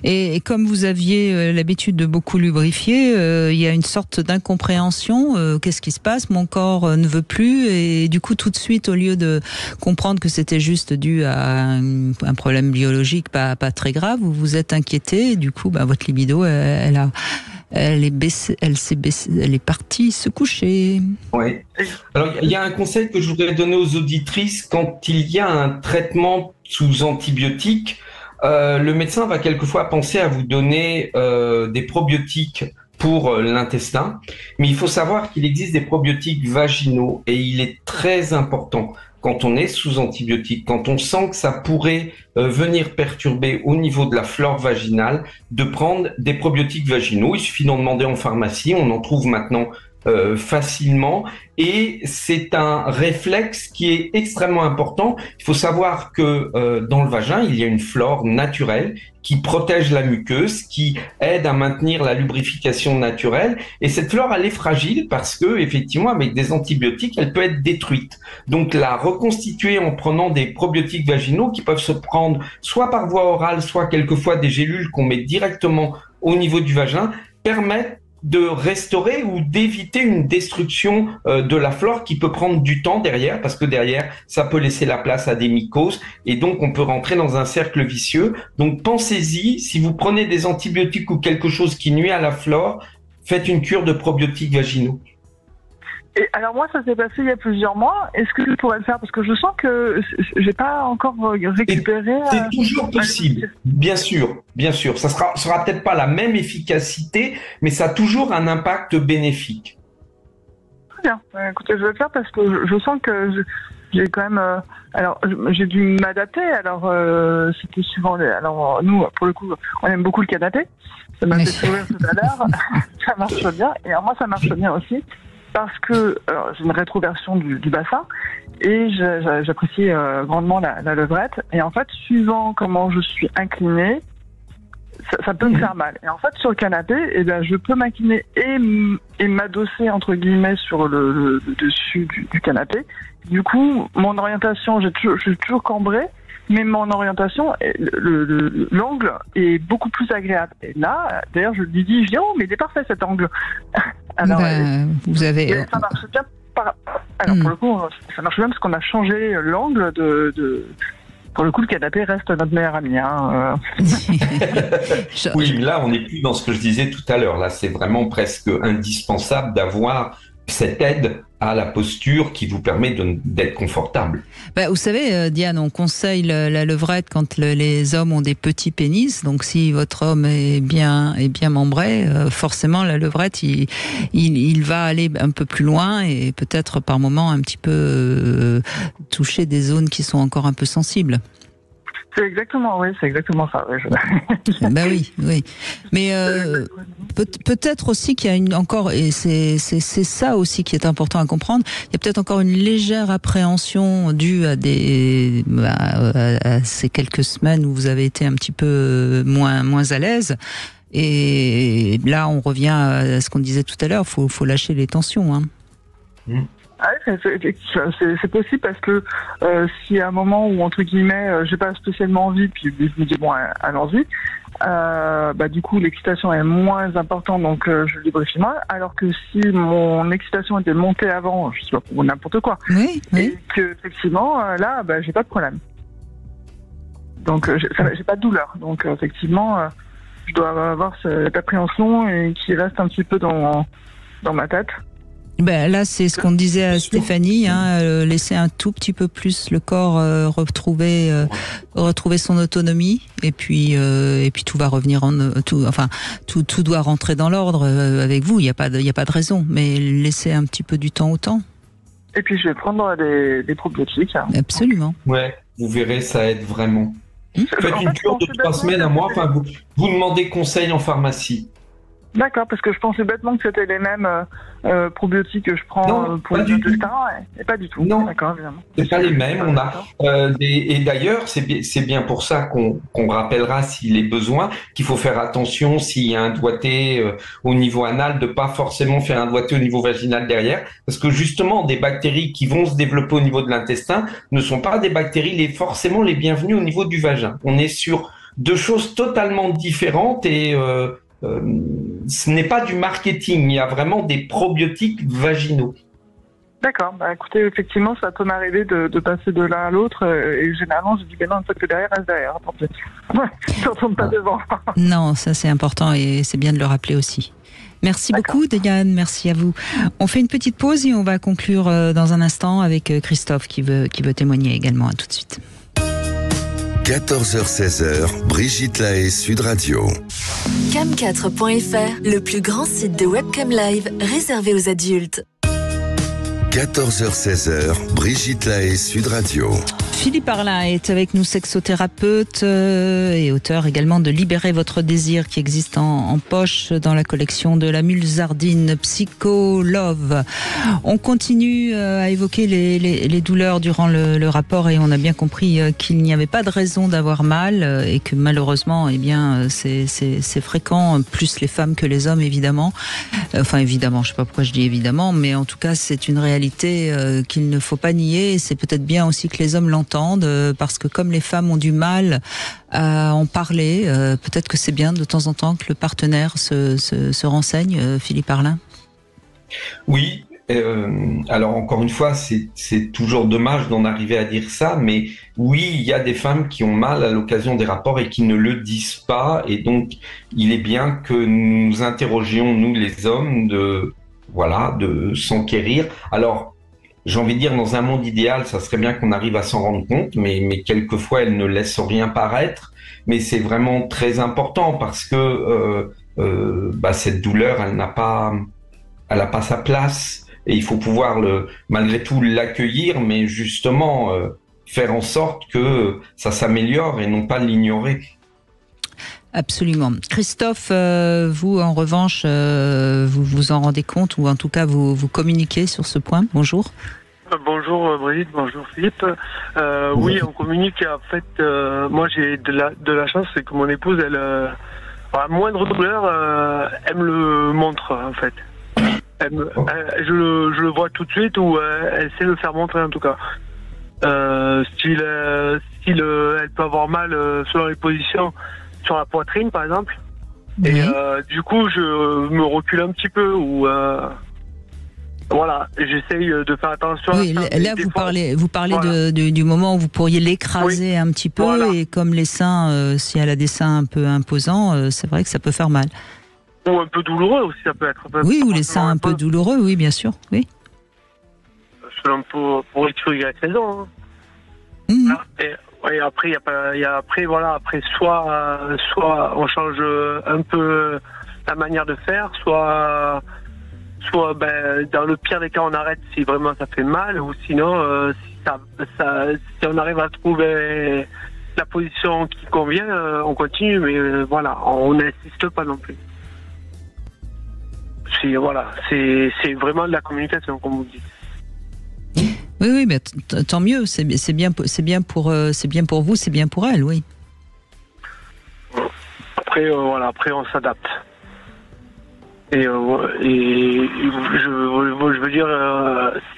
Et comme vous aviez l'habitude de beaucoup lubrifier, il y a une sorte d'incompréhension. Qu'est-ce qui se passe ? Mon corps ne veut plus. Et du coup, tout de suite, au lieu de comprendre que c'était juste dû à un problème biologique pas très grave, vous vous êtes inquiété. Et du coup, votre libido, elle est partie se coucher. Oui. Alors, il y a un conseil que je voudrais donner aux auditrices. Quand il y a un traitement sous antibiotiques, le médecin va quelquefois penser à vous donner des probiotiques pour l'intestin, mais il faut savoir qu'il existe des probiotiques vaginaux et il est très important quand on est sous antibiotiques, quand on sent que ça pourrait venir perturber au niveau de la flore vaginale, de prendre des probiotiques vaginaux. Il suffit d'en demander en pharmacie, on en trouve maintenant facilement, et c'est un réflexe qui est extrêmement important. Il faut savoir que dans le vagin, il y a une flore naturelle qui protège la muqueuse, qui aide à maintenir la lubrification naturelle, et cette flore, elle est fragile parce que, effectivement, avec des antibiotiques, elle peut être détruite. Donc, la reconstituer en prenant des probiotiques vaginaux qui peuvent se prendre soit par voie orale, soit quelquefois des gélules qu'on met directement au niveau du vagin, permettent de restaurer ou d'éviter une destruction de la flore qui peut prendre du temps derrière, parce que derrière, ça peut laisser la place à des mycoses, et donc on peut rentrer dans un cercle vicieux. Donc pensez-y, si vous prenez des antibiotiques ou quelque chose qui nuit à la flore, faites une cure de probiotiques vaginaux. Et alors moi, ça s'est passé il y a plusieurs mois. Est-ce que je pourrais le faire ? Parce que je sens que j'ai pas encore récupéré. C'est toujours possible, bien sûr, bien sûr. Ça sera peut-être pas la même efficacité, mais ça a toujours un impact bénéfique. Très bien. Écoutez, je vais le faire parce que je sens que j'ai quand même. Alors, j'ai dû m'adapter. Alors, c'était suivant. Alors, nous, pour le coup, on aime beaucoup le canapé. Ça m'a fait sourire tout à l'heure. Ça marche bien. Et alors moi, ça marche bien aussi. Parce que j'ai une rétroversion du bassin et j'apprécie grandement la levrette. Et en fait, suivant comment je suis inclinée, ça peut me faire mal. Et en fait, sur le canapé, je peux m'incliner et m'adosser, entre guillemets, sur le dessus du canapé. Du coup, mon orientation, je suis toujours cambrée, mais mon orientation, l'angle est beaucoup plus agréable. Et là, d'ailleurs, je lui dis, oh, mais il est parfait cet angle. Alors, vous avez. Ça marche bien. Alors, pour le coup, ça marche bien parce qu'on a changé l'angle Pour le coup, le canapé reste notre meilleur ami. Oui, là, on n'est plus dans ce que je disais tout à l'heure. Là, c'est vraiment presque indispensable d'avoir cette aide à la posture qui vous permet d'être confortable. Vous savez, Diane, on conseille la levrette quand les hommes ont des petits pénis. Donc, si votre homme est bien membré, forcément, la levrette, il va aller un peu plus loin et peut-être par moment un petit peu toucher des zones qui sont encore un peu sensibles. C'est exactement ça. Oui, oui. Mais peut-être aussi qu'il y a encore, et c'est ça aussi qui est important à comprendre, il y a peut-être encore une légère appréhension due à ces quelques semaines où vous avez été un petit peu moins à l'aise. Et là, on revient à ce qu'on disait tout à l'heure, faut lâcher les tensions. C'est possible parce que si à un moment où, entre guillemets, j'ai pas spécialement envie, puis je me dis bon, allons-y, du coup l'excitation est moins importante, donc je lubrifie moins, alors que si mon excitation était montée avant, je sais pas, pour n'importe quoi, et que effectivement là, j'ai pas de problème, donc j'ai pas de douleur, donc effectivement je dois avoir cette appréhension qui reste un petit peu dans ma tête. Là, c'est ce qu'on disait à Stéphanie, laisser un tout petit peu plus le corps retrouver son autonomie, et puis tout va revenir tout doit rentrer dans l'ordre avec vous. Il y a pas de raison, mais laisser un petit peu du temps au temps. Et puis je vais prendre des probiotiques. Absolument. Ouais, vous verrez, ça aide vraiment. Faites une cure de 3 semaines à mois. Enfin, vous demandez conseil en pharmacie. D'accord, parce que je pensais bêtement que c'était les mêmes probiotiques que je prends pour les intestins, et pas du tout. Non, d'accord, évidemment. C'est pas les mêmes. On a et d'ailleurs, c'est bien pour ça qu'on rappellera s'il est besoin qu'il faut faire attention s'il y a un doigté au niveau anal, de pas forcément faire un doigté au niveau vaginal derrière, parce que justement, des bactéries qui vont se développer au niveau de l'intestin ne sont pas des bactéries forcément les bienvenues au niveau du vagin. On est sur deux choses totalement différentes et ce n'est pas du marketing, il y a vraiment des probiotiques vaginaux. D'accord, écoutez, effectivement, ça peut m'arriver de passer de l'un à l'autre, et généralement, je dis, non, une fois que derrière, reste derrière, attendez. Je ne retourne pas devant. Non, ça c'est important, et c'est bien de le rappeler aussi. Merci beaucoup, Diane, merci à vous. On fait une petite pause et on va conclure dans un instant avec Christophe qui veut témoigner également. À tout de suite. 14h-16h, Brigitte Lahaie, Sud Radio. Cam4.fr, le plus grand site de webcam live réservé aux adultes. 14h-16h, Brigitte Lahaie, Sud Radio. Philippe Arlin est avec nous, sexothérapeute et auteur également de Libérer votre désir, qui existe en poche dans la collection de la Mulzardine Psycho Love. On continue à évoquer les douleurs durant le rapport, et on a bien compris qu'il n'y avait pas de raison d'avoir mal, et que malheureusement, c'est fréquent, plus les femmes que les hommes, évidemment. Enfin, évidemment, je sais pas pourquoi je dis évidemment, mais en tout cas, c'est une réalité qu'il ne faut pas nier, et c'est peut-être bien aussi que les hommes l'entendent, parce que comme les femmes ont du mal à en parler, peut-être que c'est bien de temps en temps que le partenaire se renseigne. Philippe Arlin. Oui, alors encore une fois, c'est toujours dommage d'en arriver à dire ça, mais oui, il y a des femmes qui ont mal à l'occasion des rapports et qui ne le disent pas, et donc il est bien que nous nous interrogions, nous les hommes, de s'enquérir. Alors, j'ai envie de dire, dans un monde idéal, ça serait bien qu'on arrive à s'en rendre compte, mais quelquefois, elles ne laissent rien paraître. Mais c'est vraiment très important parce que cette douleur, elle n'a pas sa place. Et il faut pouvoir malgré tout l'accueillir, mais justement faire en sorte que ça s'améliore et non pas l'ignorer. Absolument. Christophe, vous en revanche, vous vous en rendez compte, ou en tout cas vous communiquez sur ce point. Bonjour. Bonjour Brigitte, bonjour Philippe. Oui, on communique. En fait, moi j'ai de la chance, c'est que mon épouse, elle, à moindre douleur, elle me le montre en fait. Je le vois tout de suite, ou elle sait le faire montrer en tout cas. Si elle peut avoir mal selon les positions sur la poitrine par exemple, et du coup je me recule un petit peu, ou voilà, j'essaye de faire attention. Oui, à ça. Là vous parlez voilà. du moment où vous pourriez l'écraser un petit peu, voilà. Et comme les seins, si elle a des seins un peu imposants, c'est vrai que ça peut faire mal. Ou un peu douloureux aussi, ça peut être. Oui, ou les seins un peu douloureux, oui, bien sûr, oui. Selon pour X ou Y raison. Hein. Et après, après, soit on change un peu la manière de faire, soit dans le pire des cas, on arrête si vraiment ça fait mal, ou sinon, si on arrive à trouver la position qui convient, on continue, mais on n'insiste pas non plus. C'est vraiment de la communication, comme vous dites. Oui, mais tant mieux. C'est bien pour vous, c'est bien pour elle, oui. Après, après on s'adapte. Et je veux dire,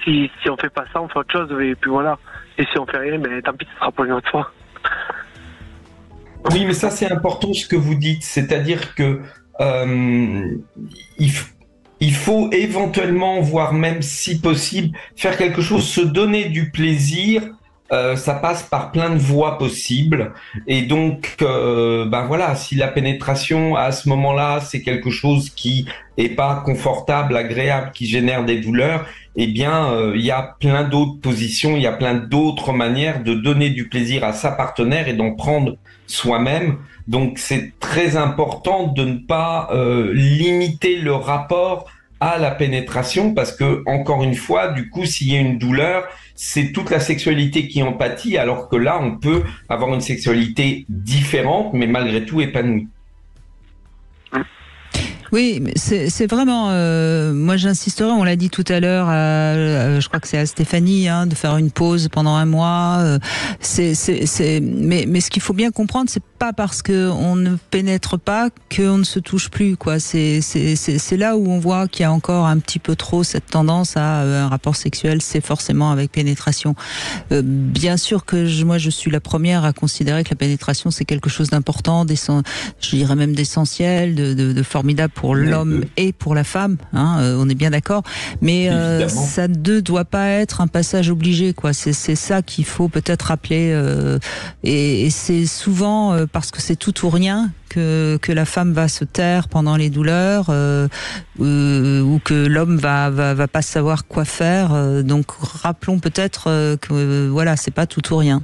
si on fait pas ça, on fait autre chose, et puis voilà. Et si on fait rien, tant pis, ça sera pour une autre fois. Oui, mais ça c'est important ce que vous dites, c'est-à-dire que il faut éventuellement, voire même si possible, faire quelque chose, se donner du plaisir ça passe par plein de voies possibles. Et donc, voilà, si la pénétration à ce moment-là, c'est quelque chose qui est pas confortable, agréable, qui génère des douleurs, eh bien, il y a plein d'autres positions, il y a plein d'autres manières de donner du plaisir à sa partenaire et d'en prendre soi-même. Donc, c'est très important de ne pas limiter le rapport à la pénétration, parce que, encore une fois, du coup, s'il y a une douleur, c'est toute la sexualité qui en pâtit, alors que là, on peut avoir une sexualité différente, mais malgré tout épanouie. Oui, mais c'est vraiment. Moi, j'insisterai. On l'a dit tout à l'heure. Je crois que c'est à Stéphanie de faire une pause pendant un mois. Mais ce qu'il faut bien comprendre, c'est pas parce que on ne pénètre pas qu'on ne se touche plus, quoi. C'est là où on voit qu'il y a encore un petit peu trop cette tendance à un rapport sexuel. C'est forcément avec pénétration. Bien sûr que moi, je suis la première à considérer que la pénétration c'est quelque chose d'important, je dirais même d'essentiel, de formidable pour l'homme et pour la femme, on est bien d'accord, mais ça ne doit pas être un passage obligé, quoi. C'est ça qu'il faut peut-être rappeler, et c'est souvent parce que c'est tout ou rien que la femme va se taire pendant les douleurs, ou que l'homme va pas savoir quoi faire. Donc rappelons peut-être que voilà, c'est pas tout ou rien.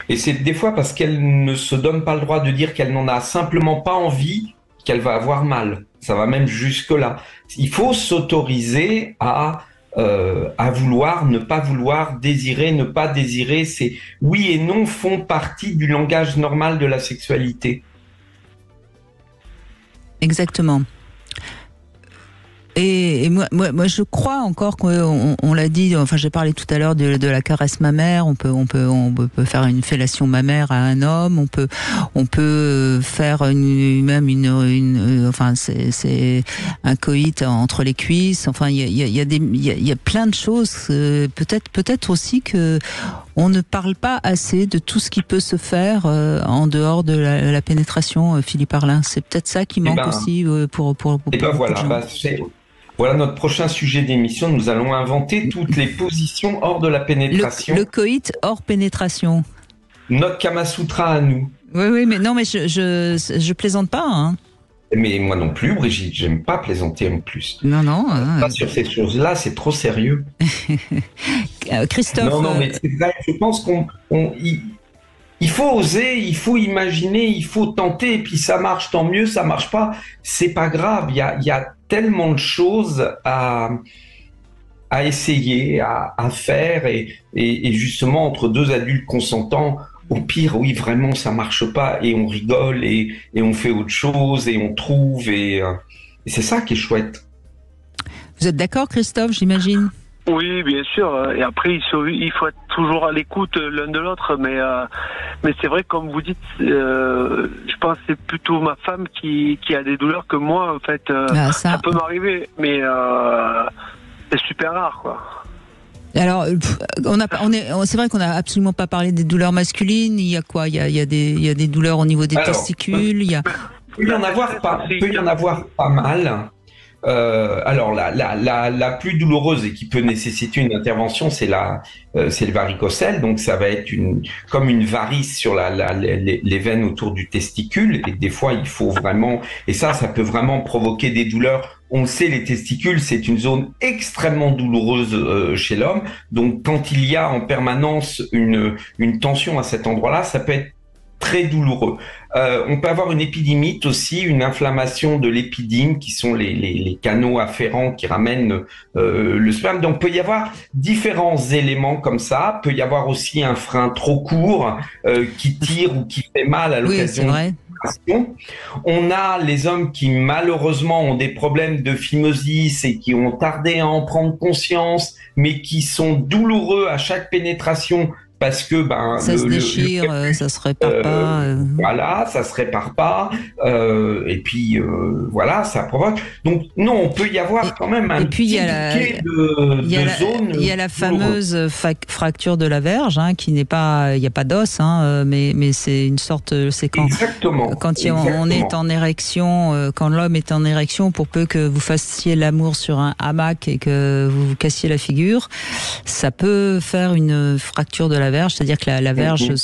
Et c'est des fois parce qu'elle ne se donne pas le droit de dire qu'elle n'en a simplement pas envie, qu'elle va avoir mal. Ça va même jusque-là. Il faut s'autoriser à vouloir, ne pas vouloir, désirer, ne pas désirer. C'est oui et non font partie du langage normal de la sexualité. Exactement. Et moi, je crois encore qu'on l'a dit. Enfin, j'ai parlé tout à l'heure de la caresse mammaire. On peut faire une fellation mammaire à un homme. On peut faire enfin, c'est un coït entre les cuisses. Enfin, il y a plein de choses. Peut-être aussi que on ne parle pas assez de tout ce qui peut se faire en dehors de la pénétration, Philippe Arlin. C'est peut-être ça qui manque aussi pour Voilà notre prochain sujet d'émission. Nous allons inventer toutes les positions hors de la pénétration. Le coït hors pénétration. Notre Kama Sutra à nous. Oui, mais non, mais je plaisante pas. Mais moi non plus, Brigitte, j'aime pas plaisanter en plus. Non. Pas sur ces choses-là, c'est trop sérieux. Christophe. Non, mais c'est vrai. Je pense il faut oser, il faut imaginer, il faut tenter, et puis ça marche, tant mieux, ça marche pas, c'est pas grave. Il y a tellement de choses à essayer, à faire, et justement, entre deux adultes consentants, au pire, oui, vraiment, ça marche pas, et on rigole, et on fait autre chose, et on trouve, et c'est ça qui est chouette. Vous êtes d'accord, Christophe, j'imagine ? Oui, bien sûr. Et après, il faut être toujours à l'écoute l'un de l'autre. Mais c'est vrai, comme vous dites, je pense que c'est plutôt ma femme qui a des douleurs que moi, en fait. Ça peut m'arriver, mais c'est super rare, quoi. Alors, c'est vrai qu'on n'a absolument pas parlé des douleurs masculines. Il y a quoi ? Il y a des douleurs au niveau des testicules. Il peut y en avoir pas mal. Alors la plus douloureuse et qui peut nécessiter une intervention, c'est le varicocèle. Donc ça va être comme une varice sur les veines autour du testicule. Et des fois il faut vraiment, et ça peut vraiment provoquer des douleurs. On le sait, les testicules, c'est une zone extrêmement douloureuse chez l'homme. Donc quand il y a en permanence une tension à cet endroit-là, ça peut être très douloureux. On peut avoir une épidymite aussi, une inflammation de l'épidyme, qui sont les canaux afférents qui ramènent le sperme. Donc, peut y avoir différents éléments comme ça. Peut y avoir aussi un frein trop court qui tire ou qui fait mal à l'occasion. Oui, c'est vrai. On a les hommes qui malheureusement ont des problèmes de phimosis et qui ont tardé à en prendre conscience, mais qui sont douloureux à chaque pénétration. Parce que ça se déchire, ça se répare pas. Voilà, ça se répare pas, et puis voilà, ça provoque. Donc non, on peut y avoir quand même un petit bouquet de zones. Il y a la fameuse fracture de la verge, qui n'est pas, il n'y a pas d'os, mais c'est une sorte, c'est quand on est en érection, quand l'homme est en érection, pour peu que vous fassiez l'amour sur un hamac et que vous vous cassiez la figure, ça peut faire une fracture de la verge, c'est-à-dire que la verge elle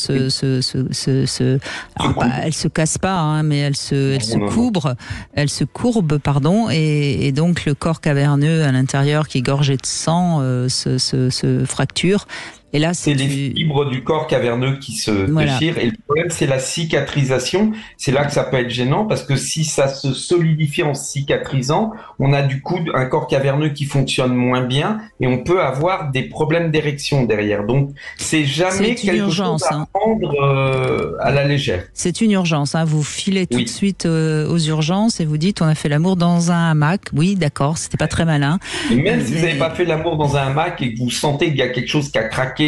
se casse pas, mais elle se courbe, pardon, et donc le corps caverneux à l'intérieur qui est gorgé de sang se fracture. Et là, c'est les fibres du corps caverneux qui se déchirent. Et le problème, c'est la cicatrisation. C'est là que ça peut être gênant parce que si ça se solidifie en cicatrisant, on a du coup un corps caverneux qui fonctionne moins bien et on peut avoir des problèmes d'érection derrière. Donc, c'est jamais quelque chose à prendre à la légère. C'est une urgence. Vous filez tout de suite aux urgences et vous dites on a fait l'amour dans un hamac. Oui, d'accord, c'était pas très malin. Et même si vous n'avez pas fait l'amour dans un hamac et que vous sentez qu'il y a quelque chose qui a craqué,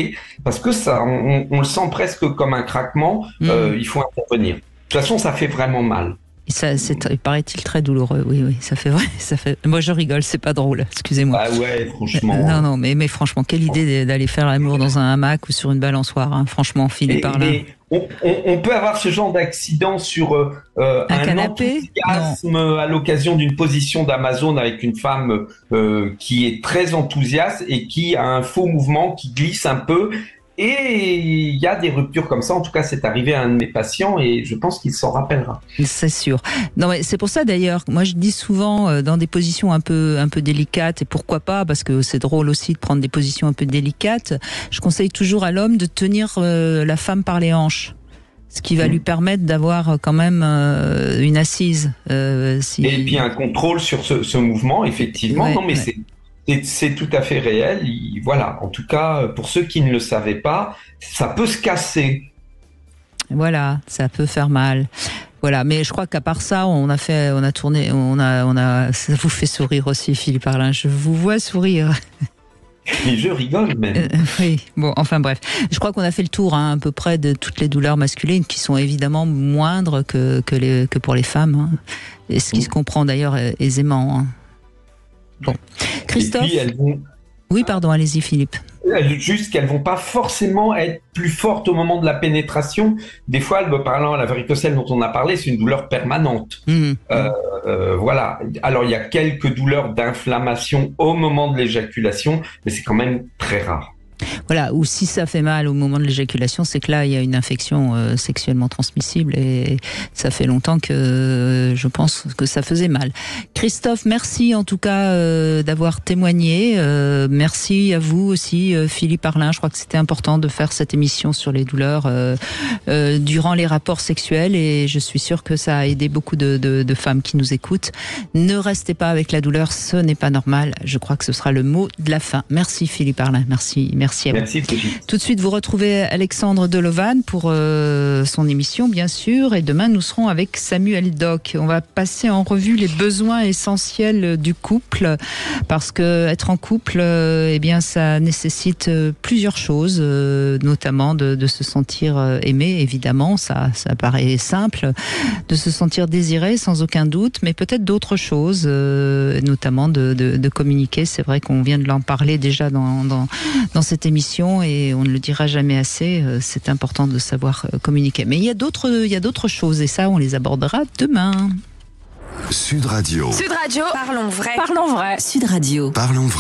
parce que ça, on le sent presque comme un craquement, il faut intervenir. De toute façon, ça fait vraiment mal. Et ça, paraît-il très douloureux. Oui, ça fait vrai. Moi, je rigole, c'est pas drôle. Excusez-moi. Ah ouais, franchement. Non, mais franchement, quelle idée d'aller faire l'amour dans un hamac ou sur une balançoire. Franchement, Philippe Parlin. On peut avoir ce genre d'accident sur un canapé, enthousiasme à l'occasion d'une position d'Amazon avec une femme qui est très enthousiaste et qui a un faux mouvement qui glisse un peu. Et il y a des ruptures comme ça. En tout cas, c'est arrivé à un de mes patients et je pense qu'il s'en rappellera. C'est sûr. Non, mais c'est pour ça d'ailleurs. Moi, je dis souvent dans des positions un peu délicates, et pourquoi pas, parce que c'est drôle aussi de prendre des positions un peu délicates. Je conseille toujours à l'homme de tenir la femme par les hanches, ce qui va lui permettre d'avoir quand même une assise. Et puis un contrôle sur ce mouvement, effectivement. Ouais, non, mais c'est tout à fait réel. Voilà. En tout cas, pour ceux qui ne le savaient pas, ça peut se casser. Voilà, ça peut faire mal. Voilà, mais je crois qu'à part ça, on a tourné, ça vous fait sourire aussi, Philippe Parlin. Je vous vois sourire. Mais je rigole même. Oui, bon, enfin bref. Je crois qu'on a fait le tour à peu près de toutes les douleurs masculines qui sont évidemment moindres que pour les femmes. Et ce qui se comprend d'ailleurs aisément. Bon. Christophe. Et puis Oui, pardon, allez-y Philippe. Juste qu'elles vont pas forcément être plus fortes au moment de la pénétration. Des fois, parlant à la varicocèle dont on a parlé, c'est une douleur permanente. Voilà. Alors, il y a quelques douleurs d'inflammation au moment de l'éjaculation, mais c'est quand même très rare. Voilà, ou si ça fait mal au moment de l'éjaculation, c'est que là, il y a une infection sexuellement transmissible et ça fait longtemps que je pense que ça faisait mal. Christophe, merci en tout cas d'avoir témoigné. Merci à vous aussi, Philippe Parlin. Je crois que c'était important de faire cette émission sur les douleurs durant les rapports sexuels et je suis sûre que ça a aidé beaucoup de femmes qui nous écoutent. Ne restez pas avec la douleur, ce n'est pas normal. Je crois que ce sera le mot de la fin. Merci Philippe Parlin, merci à vous. Merci. Tout de suite, vous retrouvez Alexandre Delovan pour son émission, bien sûr. Et demain, nous serons avec Samuel Doc. On va passer en revue les besoins essentiels du couple. Parce que être en couple, eh bien, ça nécessite plusieurs choses, notamment de se sentir aimé, évidemment. Ça paraît simple. De se sentir désiré, sans aucun doute. Mais peut-être d'autres choses, notamment de communiquer. C'est vrai qu'on vient de l'en parler déjà dans cette émission et on ne le dira jamais assez, c'est important de savoir communiquer. Mais il y a d'autres choses et ça, on les abordera demain. Sud Radio. Sud Radio. Parlons vrai. Parlons vrai. Sud Radio. Parlons vrai.